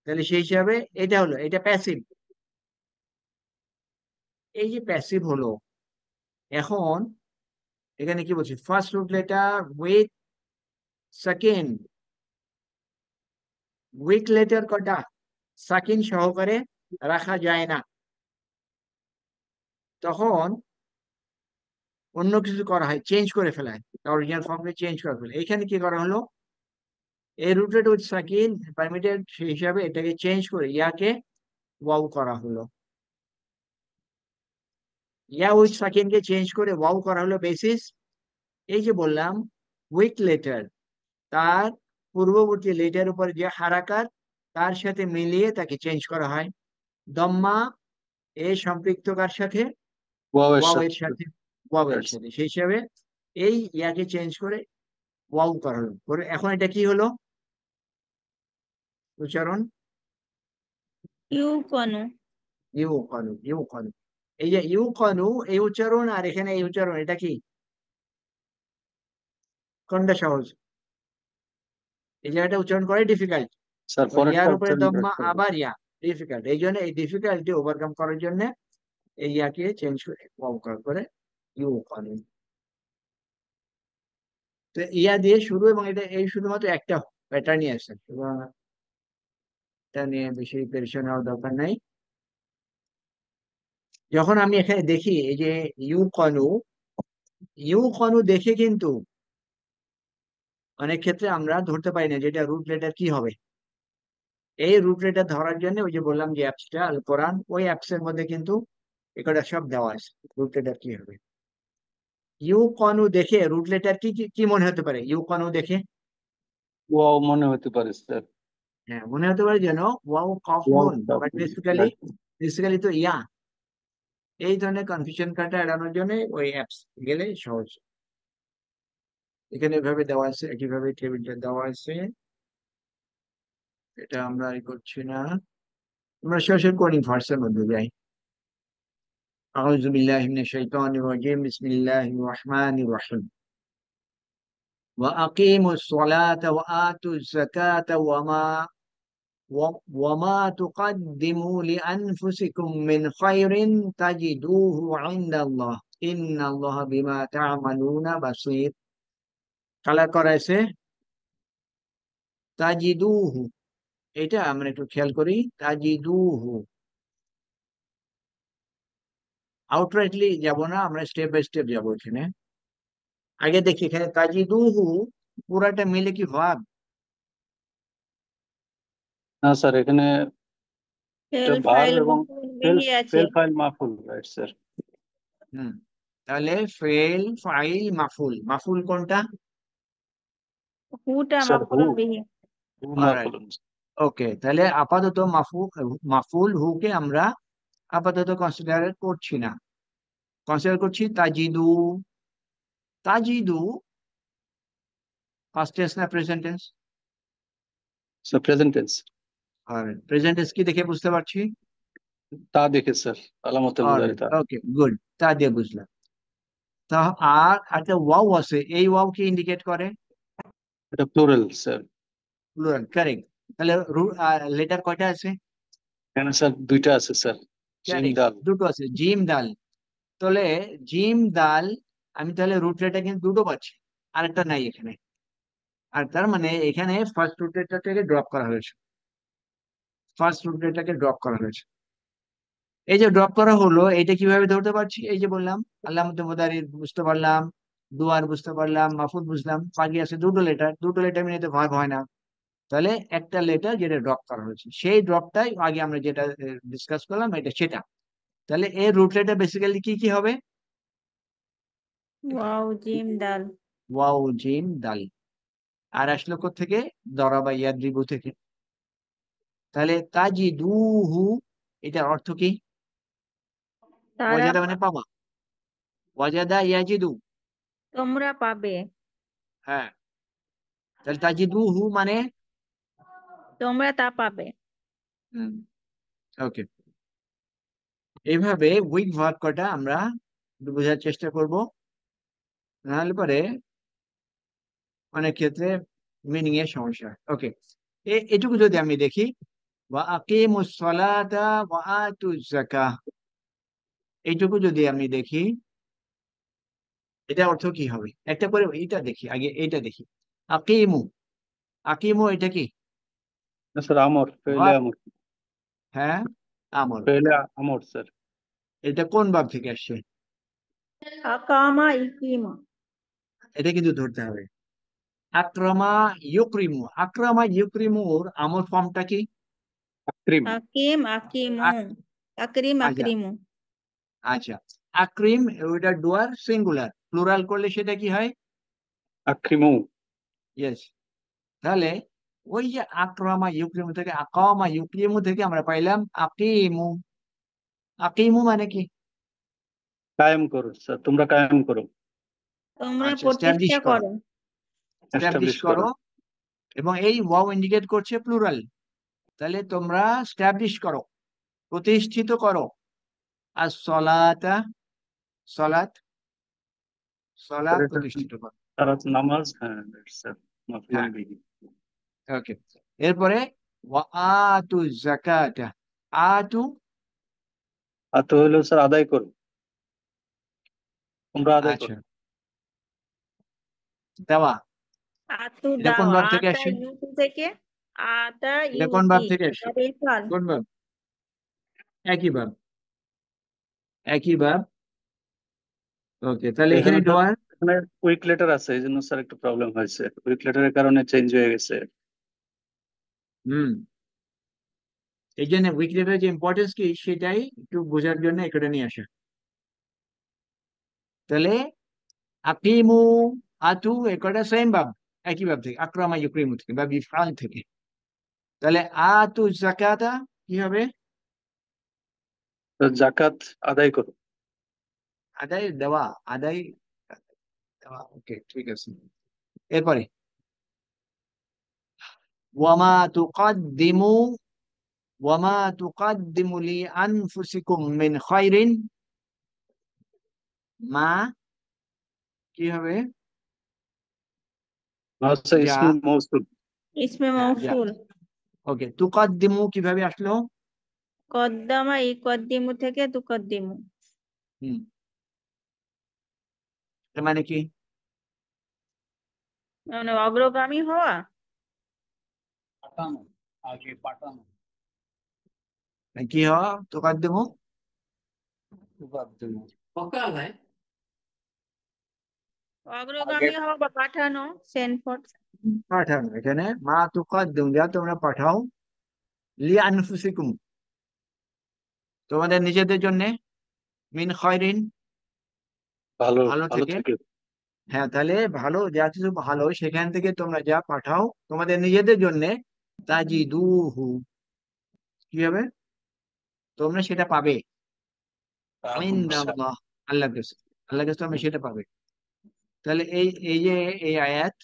তাহলে সেই হিসাবে এটা প্যাসিভ। এই যে প্যাসিভ হলো, এখন এখানে কি বলছি, first root letter with second, weak letter কটা? সাকিন সহকারে রাখা যায় না, তখন অন্য কিছু করা হয়, চেঞ্জ করে ফেলা হয়, অরিজিনাল ফর্মে চেঞ্জ করে ফেলে। এখানে কি করা হলো, এই রুটেড উইথ সাকিন পারমিটেড, সেই হিসাবে এটাকে চেঞ্জ করে ইয়াকে ওয়াও করা হলো, ইয়া উইথ সাকিনকে চেঞ্জ করে ওয়াও করা হলো বেসিস, এই যে বললাম উইক লেটার তার পূর্ববর্তী লেটার উপরে যে হারাকাত তার সাথে মিলিয়ে তাকে চেঞ্জ করা হয়। দম্মা এ সম্পৃক্ত কার সাথে? ওয়াওয়ের ওয়াও এর সাথে। সাথে, সেই হিসাবে এই ইয়াকে চেঞ্জ করে ওয়াও করা হলো। এখন এটা কি হলো উচ্চারণ? ইউকনু, ইউ কানু। এই যে ইউ কানু, এই উচ্চারণ আর এখানে এই উচ্চারণ, এটা কি, কোনটা সহজ? এই জায়গাটা উচ্চারণ করে ডিফিকাল্ট, স্যার ওই পরেরটা ইয়ার উপরে উচ্চারণ দম্মা করতে হবে। আবার ইয়া, ডিফিকাল্ট। এই জন্য এই ডিফিকাল্টি ওভারকাম করার জন্য এই ইয়াকে চেঞ্জ করে ওয়াও করে ইউ কানু। তো ইয়া দিয়ে শুরু, এবং এটা এই শুধুমাত্র একটা প্যাটার্নই আছে, এবং এটা নিয়ে বেশি পেরেশান হওয়ার দরকার নাই। যখন আমি এখানে দেখি এই যে ইউ কানু দেখে কিন্তু অনেক ক্ষেত্রে আমরা ধরতে পারি না যে এটা রুট লেটার কি হবে। এই রুট লেটার ধরার জন্য ওই যে বললাম যে অ্যাপসটা আল কোরআন, ওই অ্যাপস এর মধ্যে কিন্তু এটা সব দেওয়া আছে, রুট লেটার কি হবে। ইউ কানু দেখে রুট লেটার কি কি কি মনে হতে পারে? ইউ কানু দেখে ওয়াও মনে হতে পারে স্যার। হ্যাঁ, মনে হতে পারে যেন ওয়াও কফ ওয়াও নুন, বাট বেসিক্যালি তো ইয়া। এই ধরনের কনফিউশন কাটা এড়ানোর জন্য ওই অ্যাপস গেলে সহজ। এখানে এভাবে দেওয়া আছে, একইভাবে টেবিলটা দেওয়া আছে, এটা আমরা করছি না, আমরা সরাসরি কোডিং ভার্সের মধ্যে যাই। أعوذ بالله من الشيطان الرجيم بسم الله الرحمن الرحيم وأقيموا الصلاة وآتوا الزكاة وما تقدموا لأنفسكم من خير تجدوه عند الله إن الله بما تعملون بصير। কালার করা আছে তাজিদুহু, এটা আমরা একটু খেয়াল করি, তাজিদুহু আউটরাইটলি যাব না, আমরা স্টেপ বাই স্টেপ যাবো। এখানে আগে দেখি, এখানে তাজিদুহু পুরাটা মিলে কি ভাব? না স্যার, এখানে ফেল ভার্ব ফাইল এবং ফেল বিহি আছে। ফেল ফাইল মাফুল, রাইট স্যার। হুম, তাহলে ফেল ফাইল মাফুল, মাফুল কোনটা? হুটা স্যার হু, মাফুল বিহি। হু অলরাইট, মাফুল। ওকে, তাহলে আপাতত মাফুল হুকে আমরা আপাতত কনসিডার করছি না, কনসিডার করছি তাজিদু। তাজিদু পাস্ট টেন্স না present tense? Sir present tense. আর প্রেজেন্ট টেন্স কি দেখে বুঝতে পারছি? তা দেখে স্যার, আলামতে মুদারে তা। ওকে, গুড, তা দিয়ে বুঝলাম। তা আর একটা ওয়াও আছে, এই ওয়াও কি ইন্ডিকেট করে? এটা প্লুরাল স্যার। Plural, correct. তাহলে লেটার কয়টা আছে? এখানে স্যার দুইটা আছে স্যার, জিম কারেক্ট, ডাল। দুটো আছে, জিম দাল। তাহলে জিম দাল, আমি তাহলে রুট লেটার কিন্তু দুটো পাচ্ছি, আরেকটা নাই এখানে। আর তার মানে এখানে ফার্স্ট রুট লেটারটাকে ড্রপ করা হয়েছে, ফার্স্ট রুট লেটারটাকে ড্রপ করা হয়েছে। এই যে ড্রপ করা হলো, এটা কিভাবে ধরতে পারছি? এই যে বললাম আল্লামতে মুদারির বুঝতে পারলাম, দুয়ার বুঝতে পারলাম, মাহফুজ বুঝলাম, বাকি আছে দুটো লেটার, দুটো লেটার মিলে তো ভাগ হয় না। তাহলে একটা লেটার যেটা ড্রপ করা হয়েছে, সেই ড্রপটাই আগে আমরা যেটা ডিসকাস করলাম, এটা সেটা। তাহলে এর রুট লেটার বেসিক্যালি কি কি হবে? ওয়াও জিম দাল। ওয়াও জিম দাল। আর আসলো থেকে দরাবা ইয়াদ্রিবু থেকে। তাহলে তাজিদুহু, এটার অর্থ কি? তারা ওয়াজাদা মানে পাবা, ওয়াজাদা ইয়াজিদু। তোমরা পাবে, হ্যাঁ, তাহলে তাজিদুহু মানে, তোমরা তা পাবে। ওকে। এইভাবে উইক ভার্ব কটা আমরা একটু বোঝার চেষ্টা করব, নাহলে পরে অনেক ক্ষেত্রে মিনিং এর সমস্যা। ওকে, এটুকু যদি আমি দেখি, ওয়া আকিমুস সালাতা ওয়া আতুজ যাকাহ, এইটুকু যদি আমি দেখি, এটা অর্থ কি হবে? একটা করে এইটা দেখি, আগে এইটা দেখি। আকিমু, আকিমু এটা কি? স্যার আমর, পেলে ভার্ব। আমর। হ্যাঁ, আমর। পেলে আমর স্যার। এটা কোন ভাব থেকে আসছে? আকামা ইকিমা। এটা কিন্তু ধরতে হবে। আক্রামা ইউক্রিমু, আক্রামা ইউক্রিমুর আমর ফর্মটা কি? আক্রিম। আকিম আকিমু। আক- আকরিম আচ্ছা, আকরিমু। আচ্ছা। আক্রিম, ওইটা ডুয়ার সিঙ্গুলার, প্লুরাল করলে সেটা কি হয়? আক্রিমু। ইয়েস। তাহলে ওই যে আক্রামা ইউক্রিমু থেকে আকামা ইউক্রিমু থেকে আমরা পাইলাম আকিমু। আকিমু মানে কি? কায়েম করো স্যার, তোমরা কায়েম করো। তোমরা আচ্ছা, স্ট্যাবলিশ প্রতিষ্ঠা করো, করো। স্ট্যাবলিশ এস্টাবলিশ করো। করো। এবং এই ওয়াও ইন্ডিকেট করছে প্লুরাল, তাহলে তোমরা স্ট্যাবলিশ করো, প্রতিষ্ঠিত করো। আর সলাতা, সলাত, স্যার সলাত এটা প্রতিষ্ঠিত করো। সারাত নামাজ, হ্যাঁ স্যার, মাফুলুন হ্যাঁ, বিহি। ওকে। এরপরে ওয়া আতু যাকাতা, আতু, আর তো হলো স্যার আদায় করো, তোমরা আদায় আচ্ছা, করো। দেওয়া। আতু এটা দাও, কোন ভাব থেকে আতা আসছে? ইউতি থেকে। আতা এটা কোন ভাব ইউতি। থেকে এটা আসছে? রেফাল। কোন ভাব? একই ভাব, একই ভাব। ওকে, তাহলে এখানে এখানে স্যার, ডোয়ার। এখানে উইক লেটার আছে, এই জন্য স্যার একটু প্রবলেম হয়েছে, উইক লেটারের কারণে চেঞ্জ হয়ে গেছে। হুম, এই জন্য উইকলিটের যে ইম্পর্টেন্স কি সেটাই একটু বোঝার জন্য এখানে নিয়ে আসা। তাহলে আকিমু, আতু, একটা সেম ভাব, একই ভাব থেকে, আক্রামা ইউক্রিমু থেকে বা বিফআল থেকে। তাহলে আতু যাকাতা কি হবে? তো জাকাত আদায় করো। আদায়, দেওয়া, আদায়, দেওয়া। ওকে, ঠিক আছে। এরপরে ওয়ামা তুকাদ্দিমু, ওয়ামা তুকাদ্দিমু লি আনফুসিকুম মিন খায়রিন, মা কি হবে? হচ্ছে যা, ইসমুল মৌসুল। ইসমে হ্যাঁ যা। মৌসুল। ওকে, তুকাদ্দিমু কিভাবে আসলো? কদ্দামা ইকদ্দিমু থেকে তুকদ্দিমু। হুম, তার মানে কি? মানে অগ্রগামী হওয়া। পাঠানো, আগে পাঠানো। কি হওয়া তুকাদ্দিমু? তুকাদ্দিমু। আগে। অগ্রগামী হওয়া বা পাঠানো, সেন্ড ফর। পাঠানো, এখানে মা তুকাদ্দিমু, যা তোমরা পাঠাও, লি আনফুসিকুম, তোমাদের নিজেদের জন্য, মিন খায়রিন, ভালো, ভালো ভালো থেকে। থেকে। হ্যাঁ, তাহলে ভালো, যা কিছু ভালো সেখান থেকে তোমরা যা পাঠাও তোমাদের নিজেদের জন্য, তাজিদুহু, কি হবে? তোমরা সেটা পাবে ইনদাল্লাহ, আল্লাহর কাছে, আল্লাহর কাছে তোমরা সেটা পাবে। তাহলে এই এই যে এই আয়াত,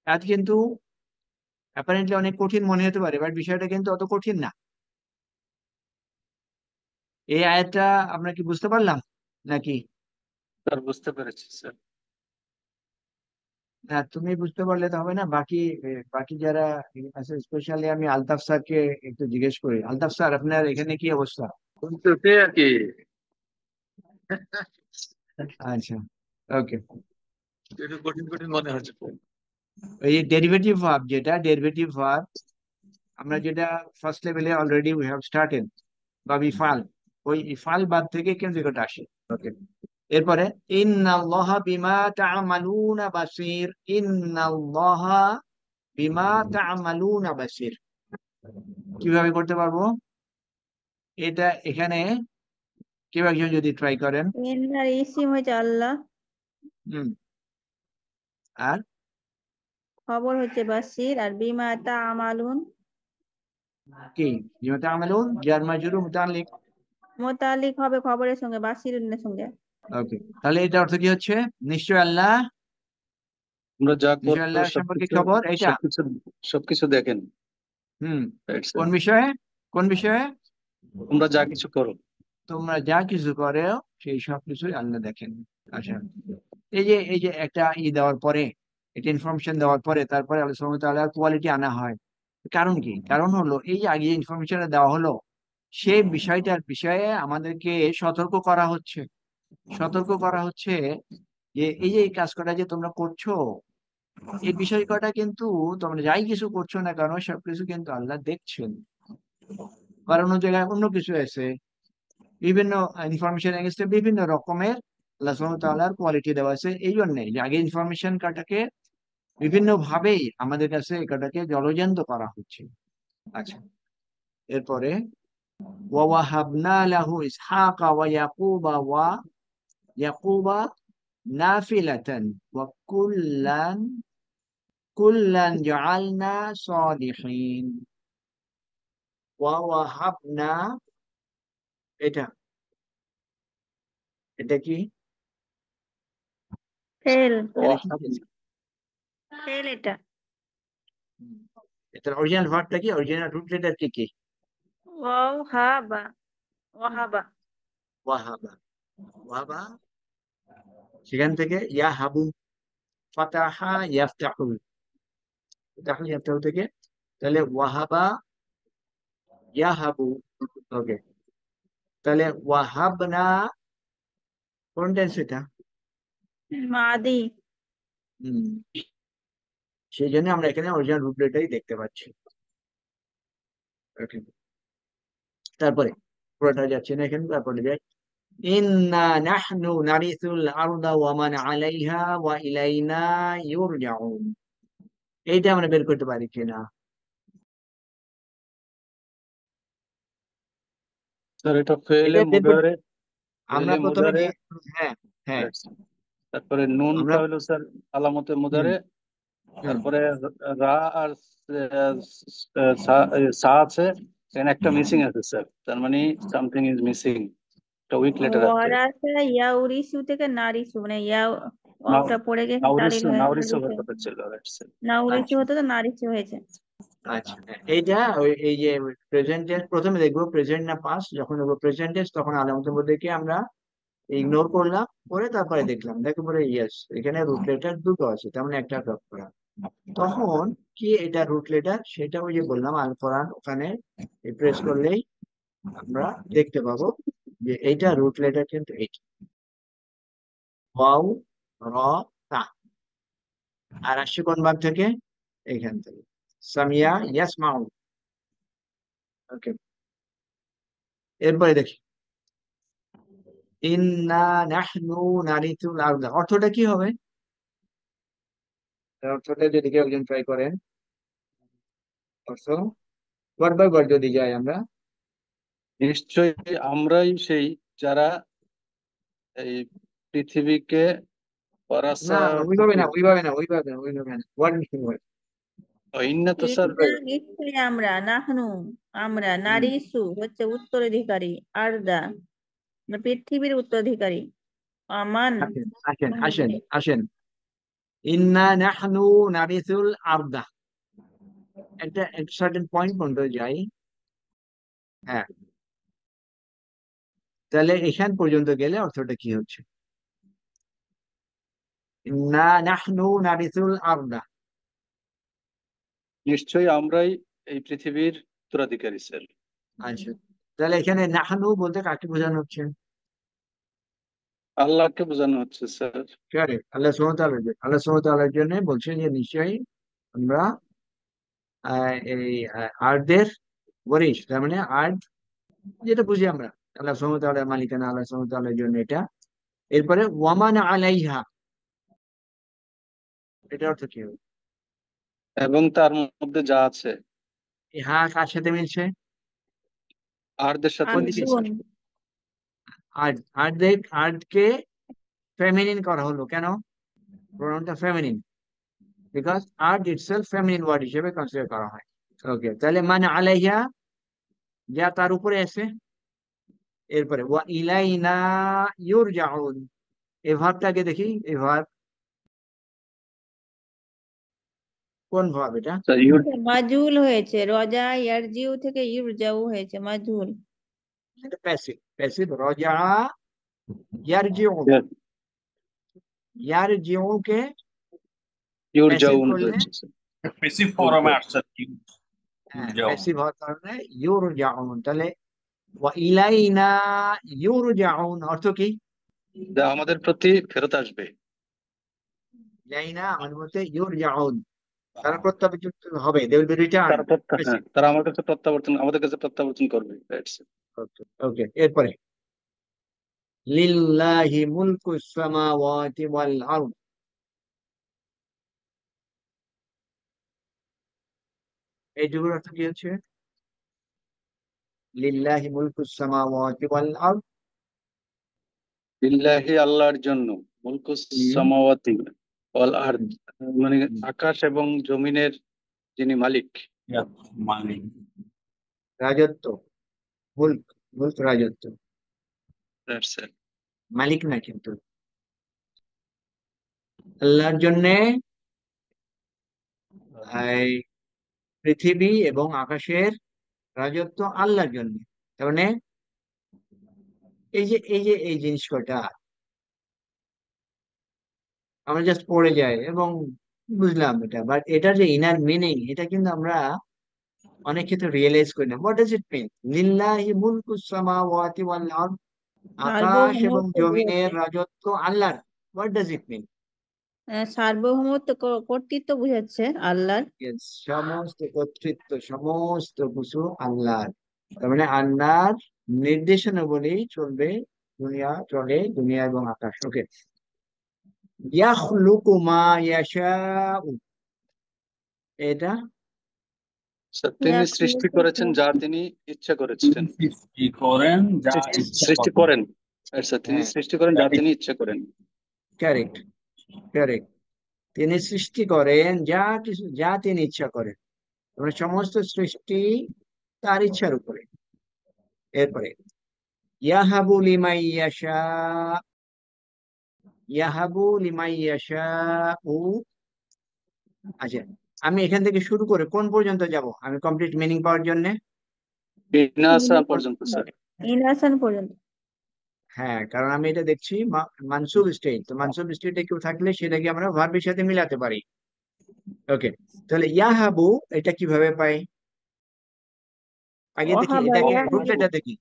আয়াত কিন্তু অ্যাপারেন্টলি অনেক কঠিন মনে হতে পারে, বাট বিষয়টা কিন্তু অত কঠিন না। এই আয়াতটা আমরা কি বুঝতে পারলাম নাকি? স্যার বুঝতে পেরেছি স্যার। না, তুমি বুঝতে পারলে তো হবে না, বাকি বাকি যারা আছে, স্পেশালি আমি আলতাফ স্যারকে একটু জিজ্ঞেস করি। আলতাফ স্যার, আপনার এখানে কি অবস্থা? শুনতেছি আর কি। আচ্ছা, ওকে। একটু কঠিন কঠিন মনে হচ্ছে। এই ডেরিভেটিভ ভার্ব, যেটা ডেরিভেটিভ ভার্ব, আমরা যেটা ফার্স্ট লেভেলে অলরেডি উই হ্যাভ স্টার্টেড, বা ইফাল, ওই ইফাল বাদ থেকে কিন্তু এটা আসে। ওকে, এরপরে ইন্নাল্লাহা বিমা তা'মালুনা বাসীর, ইন্নাল্লাহা বিমা তা'মালুনা বাসীর, কিভাবে করতে পারবো এটা? এখানে কেউ একজন যদি ট্রাই করেন। ইন্নার ইসিম হয়েছে আল্লাহ, হুম, আর খবর হচ্ছে বাসির, আর বিমা তা আমালুন কি বিমা তা'মালুন, জার মাজরুর মুতাআল্লিক। মোতালিক হবে খবরের সঙ্গে, বাসিরের সঙ্গে। ওকে, তাহলে এটা অর্থ কি হচ্ছে? নিশ্চয় আল্লাহ, তোমরা যা নিশ্চয় করো আল্লাহ সম্পর্কে সবকিছু খবর এটা। সবকিছু সবকিছু দেখেন। হুম, Right, sir? কোন বিষয়ে? কোন বিষয়ে? তোমরা যা কিছু করো। তোমরা যা কিছু করো সেই সব কিছুই আল্লাহ দেখেন। আচ্ছা, এই যে একটা দেওয়ার পরে, এটা ইনফরমেশন দেওয়ার পরে, তারপরে আল্লাহ সুবহানাহু ওয়া তাআলার কোয়ালিটি আনা হয়। কারণ কি? কারণ হলো এই যে আগে ইনফরমেশনটা দেওয়া হলো, সেই বিষয়টার বিষয়ে আমাদেরকে সতর্ক করা হচ্ছে। সতর্ক করা হচ্ছে যে এই যে এই কাজ করা যে তোমরা করছো, এই বিষয় কটা কিন্তু তোমরা যাই কিছু করছো না কেন, সবকিছু কিন্তু আল্লাহ দেখছেন। কারণ অন্য জায়গায় অন্য কিছু আছে, বিভিন্ন ইনফরমেশন এগেনস্টে বিভিন্ন রকমের আল্লাহ সুবহানাহু ওয়া তাআলার কোয়ালিটি দেওয়া আছে। এই জন্যই যে আগে ইনফরমেশন কাটাকে বিভিন্ন ভাবেই আমাদের কাছে এটাকে জলজ্যান্ত করা হচ্ছে। আচ্ছা, এরপরে ওয়াহাবনা লাহু ইসহাকা ওয়া ইয়াকুবা নাফিলাতান ওয়া কুল্লান জাআলনা সালিহিন। ওয়াহাবনা, এটা এটা কি? ফেল, এটা কি? ফেল এটা। এটার অরিজিনাল ভার্বটা কি? অরিজিনাল রুট লেটার কি কি? ওয়াহাবা, ওয়াহাবা। ওয়াহাবা, ওয়াহাবা, সেখান থেকে ইয়াহাবু, ফাতাহা ইয়াফতাহু, ফাতাহা ইয়াফতাহু থেকে, তাহলে ওয়াহাবা ইয়াহাবু। ওকে, তাহলে ওয়াহাবনা, কোন টেন্স এটা? মাদি। হম, সেই জন্য আমরা এখানে অরিজিনাল রুট লেটারই দেখতে পাচ্ছি। ওকে, তারপরে পুরোটা যাচ্ছে না এখানে, তারপরে যাই ইন্না নাহনু নারিসুল আরদা ওয়া মান আলাইহা ওয়া ইলাইনা ইউরজাউন। এইটা আমরা বের করতে পারি কিনা? স্যার এটা ফেলে এটা বের করতে মুদারে, আমরা ফেলে প্রথমে মুদারে। হ্যাঁ, হ্যাঁ, Right, sir. তারপরে নুনটা আমরা হলো স্যার আলামতে হুম, মুদারে। হুম, তারপরে রা আর সা আছে, এখানে একটা মিসিং আছে স্যার, তার মানে সামথিং ইজ মিসিং, একটা উইক লেটার আছে। ওয়ারাসা ইয়াউরিসু থেকে নারিসু, মানে ইয়া নাও ওয়াওটা পড়ে গেছে, তালিল নাউরিসু হয়ে নাউরিসু নারিসু। হওয়ার কথা ছিল। Right sir. নাউরিসু আচ্ছা, হতো তো নারিসু হয়েছে। আচ্ছা, এইটা এই যে প্রেজেন্ট টেন্স, প্রথমে দেখবো প্রেজেন্ট না পাস্ট। যখন দেখবো প্রেজেন্ট টেন্স তখন আলামতের মধ্যে কি আমরা ইগনোর করলাম, করে তারপরে দেখলাম, দেখে পরে ইয়েস, এখানে রুট লেটার দুটো আছে, তেমন একটা ড্রপ করা। তখন কি এটা রুট লেটার, সেটা ওই যে বললাম আল কোরআন, ওখানে প্রেস করলেই আমরা দেখতে পাবো যে এইটা রুট লেটার কিন্তু এইটা ওয়াও, র, তা। আর আসছে কোন ভাগ থেকে? এইখান থেকে, সামিয়া ইয়াসমাউ। ওকে, এরপরে দেখি ইন্না নাহনু নারিসুল আরদা, অর্থটা কি হবে? এর অর্থটা যদি কেউ একজন ট্রাই করেন, অর্থ ওয়ার্ড বাই ওয়ার্ড যদি যাই আমরা। নিশ্চয়ই আমরাই সেই যারা এই পৃথিবীকে পরাসা ওইভাবে না, ওইভাবে না, ওইভাবে না, ওইভাবে না, ওয়ার্ড মিসিং ওয়ার্ড। ইন্না তো স্যার ইন্না নিশ্চয়ই আমরা, নাহনু আমরা, নারিসু হচ্ছে উত্তরাধিকারী, আরদা মানে পৃথিবীর উত্তরাধিকারী, আমান আসেন আসেন আসেন আসেন, ইন্না নাহনু নারিসুল আরদা, একটা সার্টেন পয়েন্ট পর্যন্ত যাই। হ্যাঁ, তাহলে এখান পর্যন্ত গেলে অর্থটা কি হচ্ছে? ইন্না নাহনু নারিসুল আরদা। নিশ্চয়ই আমরাই এই পৃথিবীর উত্তরাধিকারী স্যার। আচ্ছা, তাহলে এখানে নাহনু বলতে কাকে বোঝানো হচ্ছে? আল্লাহকে বোঝানো হচ্ছে স্যার। কারেক্ট, আল্লাহ সুবহানাহু ওয়া তাআলার জন্য। আল্লাহ সুবহানাহু ওয়া তাআলার জন্য বলছেন যে নিশ্চয়ই আমরা এই আর্থের ওয়ারিশ, তার মানে আর্থ যেটা বুঝি আমরা, আল্লাহ সুবহানাহু ওয়া তাআলার মালিকানা, আল্লাহ সুবহানাহু ওয়া তাআলার জন্য এটা। এরপরে ওয়ামান আলাইহা, এটা অর্থ কি হবে? এবং তার মধ্যে যা আছে এই হা কার সাথে মিলছে? আরদের সাথে মিলছে আরজুন স্যার। আর্থ, আর্থকে ফেমিনিন করা হলো কেন? প্রোনাউনটা feminine, because earth itself feminine word হিসেবে কনসিডার করা হয়। ওকে, তাহলে মান আলাইহা, যা তার উপরে আছে। এরপরে ওয়া ইলাইনা ইউরজাউন, এই ভাবটাকে দেখি, এই ভাব কোন ভাব এটা? স্যার মাজুল হয়েছে, রজা ইয়ারজিউ থেকে ইউরজাউ হয়েছে মাজুল। এটা প্যাসিভ, প্যাসিভ রজা ইয়ারজিউ, ইয়ারজিউ কে প্যাসিভ ইউরজাউন করলে, হয়েছে স্যার। Passive form আসছে যাও। প্যাসিভ হওয়ার কারণে ইউরজাউন। তাহলে ওয়া ইলাইনা ইউরজাউন অর্থ কি? যা আমাদের প্রতি ফেরত আসবে। ইলাইনা আমাদের মধ্যে ইউরজাউন, তারা প্রত্যাবর্তিত হবে, দে উইল বি রিটার্ন। হ্যাঁ, তারা আমার কাছে প্রত্যাবর্তন, আমাদের কাছে প্রত্যাবর্তন করবে। That's it. ওকে, এরপরে লিল্লাহি মুলকুস সামাওয়াতি ওয়াল আরদ, এইটুকুর অর্থ কি হচ্ছে? লিল্লাহি মুলকুস সামাওয়াতি ওয়াল আরদ। লিল্লাহি আল্লাহর জন্য, মুলকুস সামাওয়াতি ওয়াল আরদ মানে আকাশ এবং জমিনের যিনি মালিক। মালিক। রাজত্ব, মুলক, মুলক রাজত্ব, That's it. মালিক না কিন্তু। আল্লাহর জন্যে এই পৃথিবী এবং আকাশের রাজত্ব আল্লাহর জন্য। তার মানে এই জিনিস কটা আমরা জাস্ট পড়ে যাই এবং বুঝলাম এটা, বাট এটার যে ইনার মিনিং, এটা কিন্তু আমরা অনেক ক্ষেত্রে রিয়েলাইজ করি না। হোয়াট ডাজ ইট মিন? লিল্লাহি মুলকুস সামাওয়াতি ওয়াল আরদ, আকাশ এবং সার্বভৌমত্ব জমিনের বুঝাচ্ছে, রাজত্ব আল্লাহর। হোয়াট ডাজ ইট মিন? সার্বভৌমত্ব কর্তৃত্ব বুঝাচ্ছে আল্লাহর। সমস্ত কর্তৃত্ব, সমস্ত কিছু আল্লাহর। তার মানে আল্লাহর নির্দেশনাবলী চলবে, দুনিয়া চলে, দুনিয়া এবং আকাশ। ওকে, ইয়াখলুকু মা ইয়াশাউ, এটা স্যার, তিনি সৃষ্টি করেছেন যা তিনি ইচ্ছা করেছেন। সৃষ্টি করেন যা সৃষ্টি করেন। আচ্ছা, তিনি হ্যাঁ, সৃষ্টি করেন যা তিনি ইচ্ছা করেন। Correct, correct. তিনি সৃষ্টি করেন যা কিছু, যা তিনি ইচ্ছা করেন, মানে সমস্ত সৃষ্টি তার ইচ্ছার উপরে। এরপরে ইয়াহাবু লিমান ইয়াশা, ইয়াহাবু লিমান ইয়াশাউ। আচ্ছা, আমি এখান থেকে শুরু করে কোন পর্যন্ত যাব আমি কমপ্লিট মিনিং পাওয়ার জন্য? ইনাসা পর্যন্ত স্যার। ইনাসান পর্যন্ত। হ্যাঁ, কারণ আমি এটা দেখছি মানসুব স্টেট, তো মানসুব স্টেটে কেউ থাকলে সেটাকে আমরা ভার্বের সাথে মিলাতে পারি। ওকে, তাহলে ইয়াহাবু এটা কিভাবে পাই? আগে দেখি ওয়াহাবা এটাকে ইয়াহাবু, রুট লেটার দেখি,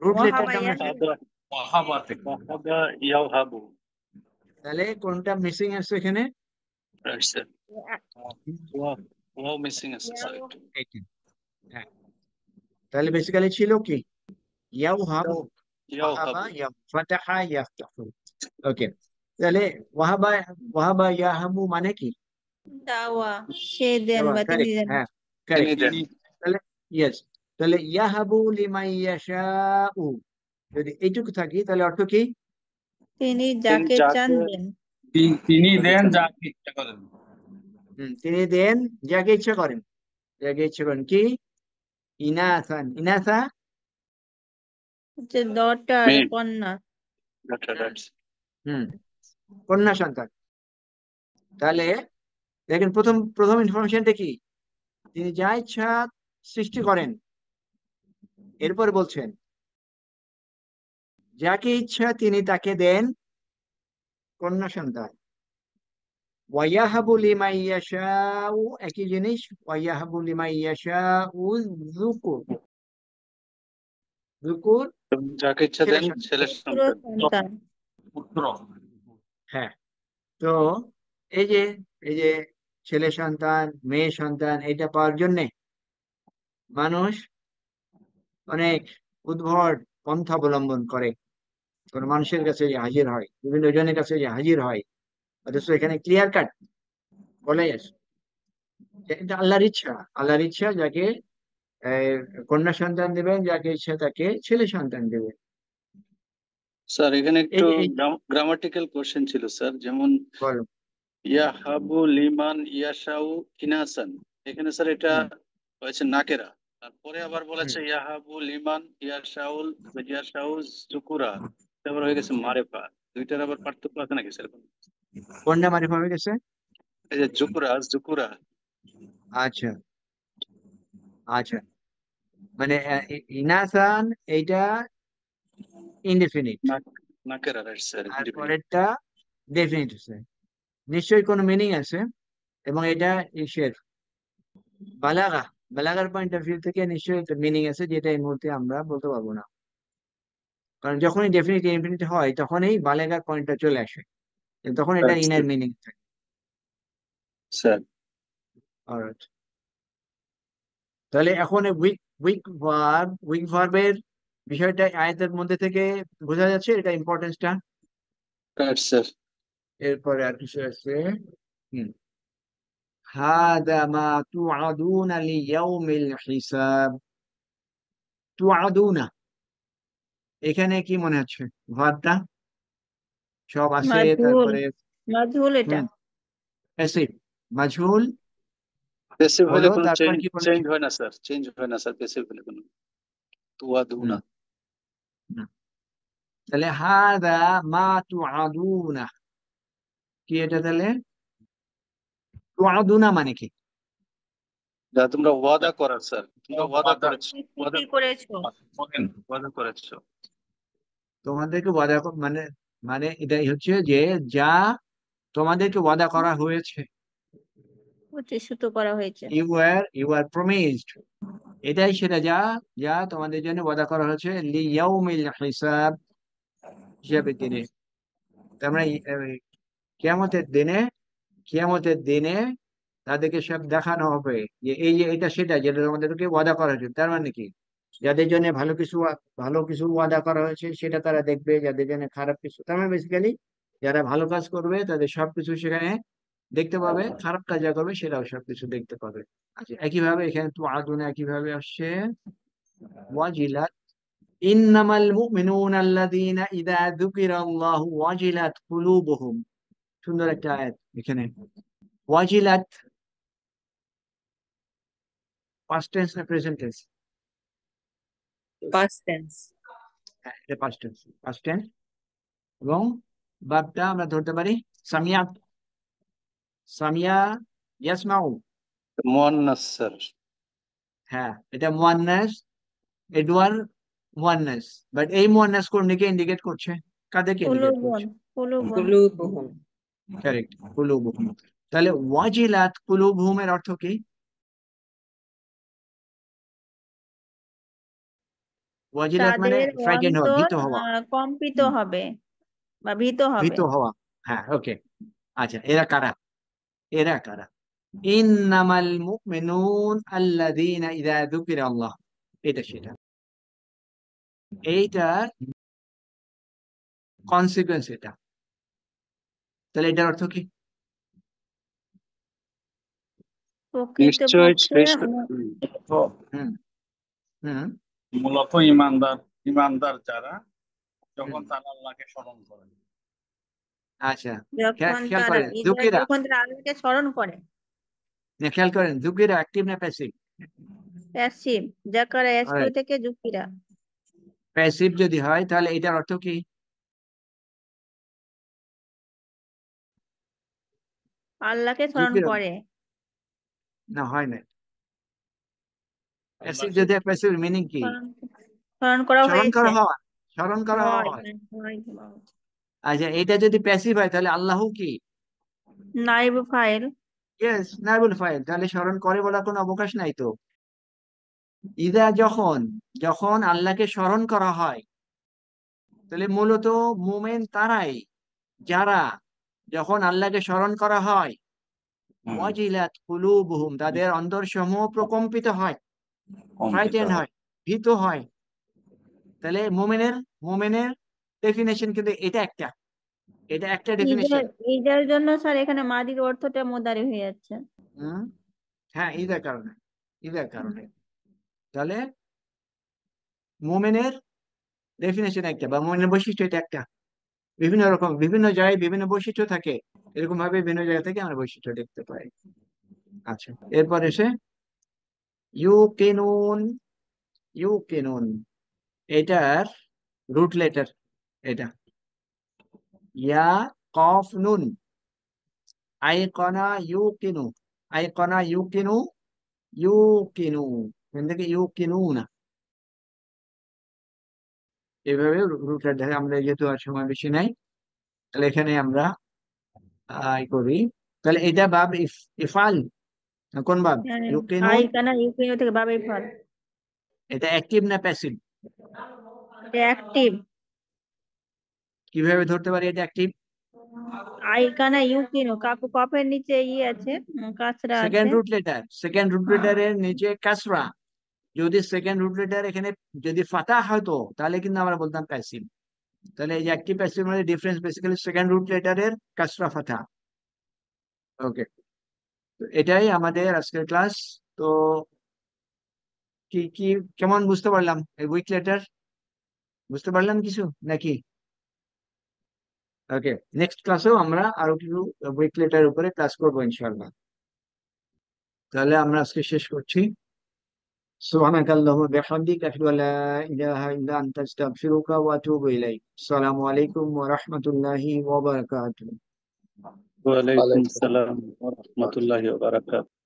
রুট ওয়াহাবা লেটারটা আমরা ইয়াহাবু, ওয়াহাবা থেকে। ওয়াহাবা ইয়াওহাবু। তাহলে কোনটা মিসিং আছে এখানে? Right sir. ওয়াও মিসিং আছে স্যার একটু। এইটা। হ্যাঁ, তাহলে বেসিক্যালি ছিল কি? ইয়াওহাবু, ওয়াহাবা, ইয়াওহাবু। ফাতাহা, ইয়াফতাহু। ওকে, তাহলে ওয়াহাবা, ওয়াহাবা ইয়াহাবু মানে কি? দাওয়া, সে দেন বা তিনি কারেক্ট, দেন। হ্যাঁ তিনি কারেক্ট। দেন। তাহলে ইয়েস, তাহলে ইয়াহাবু লিমান ইয়াশাউ, যদি এইটুকু থাকি তাহলে অর্থ কি? তিনি তিনি যাকে চান যাকে দেন। তিনি দেন যাকে ইচ্ছা করেন। তিনি দেন যাকে ইচ্ছা করেন, যাকে ইচ্ছা করেন কি? ইনাসান, ইনাসা হচ্ছে ডটার, মেয়ে কন্যা। হুম কন্যা সন্তান। তাহলে দেখেন প্রথম প্রথম ইনফরমেশনটা কি? তিনি যা ইচ্ছা সৃষ্টি করেন। এরপর বলছেন যাকে ইচ্ছা তিনি তাকে দেন কন্যা সন্তান। ওয়াইয়াহাবু লিমান ইয়াশাউ, একই জিনিস, ওয়াইয়াহাবু লিমান ইয়াশাউ যুকুর, যুকুর যাকে ইচ্ছা ছেলে দেন সন্তান। ছেলের পুত্র সন্তান। সন্তান। পুত্র। হ্যাঁ, তো এই যে এই যে ছেলে সন্তান মেয়ে সন্তান এটা পাওয়ার জন্যে মানুষ অনেক উদ্ভট পন্থা অবলম্বন করে, কোন মানুষের কাছে যে হাজির হয়, বিভিন্ন জনের কাছে যে হাজির হয়, অথচ এখানে ক্লিয়ার কাট বলে আছে যে এটা আল্লাহর ইচ্ছা। আল্লাহর ইচ্ছা যাকে আহ, কন্যা সন্তান দেবেন, যাকে ইচ্ছা তাকে ছেলে সন্তান দেবেন। স্যার এখানে এই একটু এই গ্রামাটিক্যাল কোশ্চেন ছিল স্যার, যেমন বলো। ইয়াহাবু লিমান ইয়াশাউ ইনাসান, এখানে স্যার এটা হুম হয়েছে নাকেরা, তারপরে আবার হুম বলেছে ইয়াহাবু লিমান ইয়াশাউ জুকুরা, তারপর হয়ে গেছে মারেফা। দুইটার আবার পার্থক্য আছে নাকি স্যার? কোনটা মারিফ হয়ে গেছে? এই যে জুকুরা জুকুরা আচ্ছা আচ্ছা, মানে ইনাসান এইটা ইনডেফিনিট, নাকেরা, রাইট স্যার, আর ইনডিফিনিট। পরেরটা ডেফিনিট আছে। নিশ্চয়ই কোনো মিনিং আছে, এবং এটা ইসের বালাগা, বালাগার পয়েন্ট অফ ভিউ থেকে নিশ্চয়ই একটা মিনিং আছে, যেটা এই মুহূর্তে আমরা বলতে পারবো না। কারণ যখনই ডেফিনিট ইনফিনিট হয় তখনই বালাগার পয়েন্টটা চলে আসে, তখন এটা ইনার মিনিং থাকে। Sir Alright. তাহলে এখন উইক উইক ভার্বের বিষয়টা আয়াতের মধ্যে থেকে বোঝা যাচ্ছে, এটা ইম্পর্টেন্সটা। Right sir. এরপরে আর কিছু আছে। হুম হাদা মা তুআদুনা লিয়াউমিল হিসাব। তুআদুনা, এখানে কি মনে হচ্ছে? ভাবটা সব আছে, মাজহুল, তারপরে মাজহুল এটা। হুম এসিফ মাজহুল প্যাসিভ হলে হলো, কোনো তারপর চেঞ্জ কি বলেছে? চেঞ্জ হয় না স্যার, চেঞ্জ হয় না স্যার প্যাসিভ হলে কোনো। তুয়া দুনা। হুম হুম। তাহলে হাদা মা তুআদুনা, কি এটা তাহলে? তুআদুনা মানে কি? যা তোমরা ওয়াদা করার স্যার, তোমরা ওয়াদা ওয়াদা করেছো, ওয়াদা কি করেছো? করেন। ওয়াদা করেছো। তোমাদেরকে ওয়াদা মানে, মানে এটাই হচ্ছে যে যা তোমাদেরকে ওয়াদা করা হয়েছে, প্রতিশ্রুত করা হয়েছে। ইউ আর প্রমিসড, এটাই সেটা যা যা তোমাদের জন্য ওয়াদা করা হয়েছে লিয়াউমিল হিসাব, হিসাবের দিনে। তার মানে কিয়ামতের দিনে, কিয়ামতের দিনে তাদেরকে সব দেখানো হবে যে এই যে এটা সেটা যেটা তোমাদেরকে ওয়াদা করা হয়েছে। তার মানে কি? যাদের জন্য ভালো কিছু ওয়াদা করা হয়েছে সেটা তারা দেখবে, যাদের জন্য খারাপ কিছু, তার মানে বেসিক্যালি যারা ভালো কাজ করবে তাদের সবকিছু সেখানে দেখতে পাবে, খারাপ কাজ যা করবে সেটাও সবকিছু দেখতে পাবে। আচ্ছা, একইভাবে এখানে তো আদুনে একইভাবে আসছে ওয়াজিলাত, ইন্নামাল মুমিনুনা আল্লাযীনা ইযা যুকিরাল্লাহু ওয়াজিলাত কুলুবুহুম। সুন্দর একটা আয়াত এখানে। ওয়াজিলাত পাস্ট টেন্স না প্রেজেন্ট টেন্স? Past tense. হ্যাঁ, এটা পাস্ট টেন্স, পাস্ট টেন্স। এবং ভাবটা আমরা ধরতে পারি সামিয়া, সামিয়া ইয়াসমাউ। মুয়ান্নাস স্যার। হ্যাঁ, এটা মুয়ান্নাস, এডওয়ার মুয়ান্নাস, বাট এই মুয়ান্নাস কোনদিকে ইন্ডিকেট করছে? কাদেরকে ইন্ডিকেট কুলুবুন, করছে? কুলুবুন। কারেক্ট, কুলুবুহুম। তাহলে ওয়াজিলাত কুলুবুহুম এর অর্থ কি? ওয়াজিলাত মানে তাদের ফ্রাইটেন্ড হওয়া, অন্তর ভীত হওয়া। কম্পিত হুম, হবে বা ভীত হবে। ভীত হওয়া। হ্যাঁ, ওকে। আচ্ছা, এরা কারা? এরা কারা? ইন্নামাল মুমিনুন আল্লাযীনা ইযা যুকিরাল্লাহ, এটা সেটা, এইটার কনসিকুয়েন্স এটা। তাহলে এটার অর্থ কি? নিশ্চয় প্রকৃতপক্ষে শ্রেষ্ঠ। তো হুম হুম মূলত ইমানদার যারা, হুম যখন তারা আল্লাহকে স্মরণ করেন। আচ্ছা, যখন খেয়াল তারা করেন যুকিরা, যখন তারা আল্লাহকে স্মরণ করে। খেয়াল করেন যুকিরা অ্যাক্টিভ না প্যাসিভ? প্যাসিভ। যাকারা এসকিউ থেকে যুকিরা। প্যাসিভ যদি হয় তাহলে এটার অর্থ কি? আল্লাহকে স্মরণ যুকিরা করে। না, হয় না। প্যাসিভ আল্লাহকে যদি প্যাসিভ মিনিং কি? স্মরণ স্মরণ করা স্মরণ হয়েছে। করা হওয়া, স্মরণ করা হয় হয়। হয়। আচ্ছা, এটা যদি প্যাসিভ হয় তাহলে আল্লাহ কি? নাইব ফাইল। ইয়েস, নাইবুল ফাইল, তাহলে স্মরণ করে বলার কোনো অবকাশ নাই তো। ইদা যখন, যখন আল্লাহকে স্মরণ করা হয়, তাহলে মূলত মুমিন তারাই যারা যখন আল্লাহকে স্মরণ করা হয় ওয়াজিলাত কুলুবুহুম, তাদের অন্তরসমূহ প্রকম্পিত হয়, ফ্রাইটেন হয়, ভীত হয়। তাহলে মুমিনের, মুমিনের ডেফিনেশন কিন্তু এটা একটা ঈদের ডেফিনেশন। ঈদের জন্য স্যার এখানে মাদির অর্থটা মোদারি হয়ে যাচ্ছে। হুম, হ্যাঁ, ঈদের কারণে, ঈদের কারণে। তাহলে মুমিনের ডেফিনেশন একটা, বা মুমিনের বৈশিষ্ট্য এটা একটা। বিভিন্ন রকম, বিভিন্ন জায়গায় বিভিন্ন বৈশিষ্ট্য থাকে, এরকম ভাবে বিভিন্ন জায়গা থেকে আমরা বৈশিষ্ট্য দেখতে পাই। আচ্ছা, এরপর এসে ইউকিনুন, ইউকিনুন এটার রুট লেটার এটা, ইয়া কফ নুন, আইকনা ইউকিনু, আইকনা ইউকিনু, ইউকিনু, এখান থেকে ইউকিনু না, এভাবে রুট লেটার। আমরা যেহেতু আর সময় বেশি নাই, তাহলে এখানে আমরা করি। তাহলে এটা বাব ইফাল, কোন বাব? হ্যাঁ, ইউকিনুন। আই কানা ইউকিনু থেকে বাবে ফল। এটা অ্যাক্টিভ না প্যাসিভ? এটা অ্যাক্টিভ। কিভাবে ধরতে পারি এটা অ্যাক্টিভ? আই কানা ইউকিনু, কাকু কফের নিচে আছে, কাছরা আছে। Second root letter, second root লেটারের নিচে কাসরা, যদি সেকেন্ড রুট লেটার এখানে যদি ফাতা হতো তাহলে কিন্তু আমরা বলতাম প্যাসিভ। তাহলে এই যে অ্যাক্টিভ প্যাসিভ মধ্যে ডিফারেন্স বেসিক্যালি সেকেন্ড রুট লেটারের কাসরা ফাতা। ওকে, এটাই আমাদের আজকের ক্লাস। তো কি কি কেমন বুঝতে পারলাম এই উইক লেটার? বুঝতে পারলাম কিছু নাকি? ওকে, নেক্সট ক্লাসেও আমরা আরো কিছু উইক লেটার উপরে ক্লাস করবো ইনশাআল্লাহ। তাহলে আমরা আজকে শেষ করছি। سبحانك اللهم وبحمدك أشهد أن لا إله إلا أنت أستغفرك وأتوب إليك. السلام عليكم ورحمة الله وبركاته. ওয়ালাইকুম সালাম ওয়া রাহমাতুল্লাহি ওয়া বারাকাতুহু।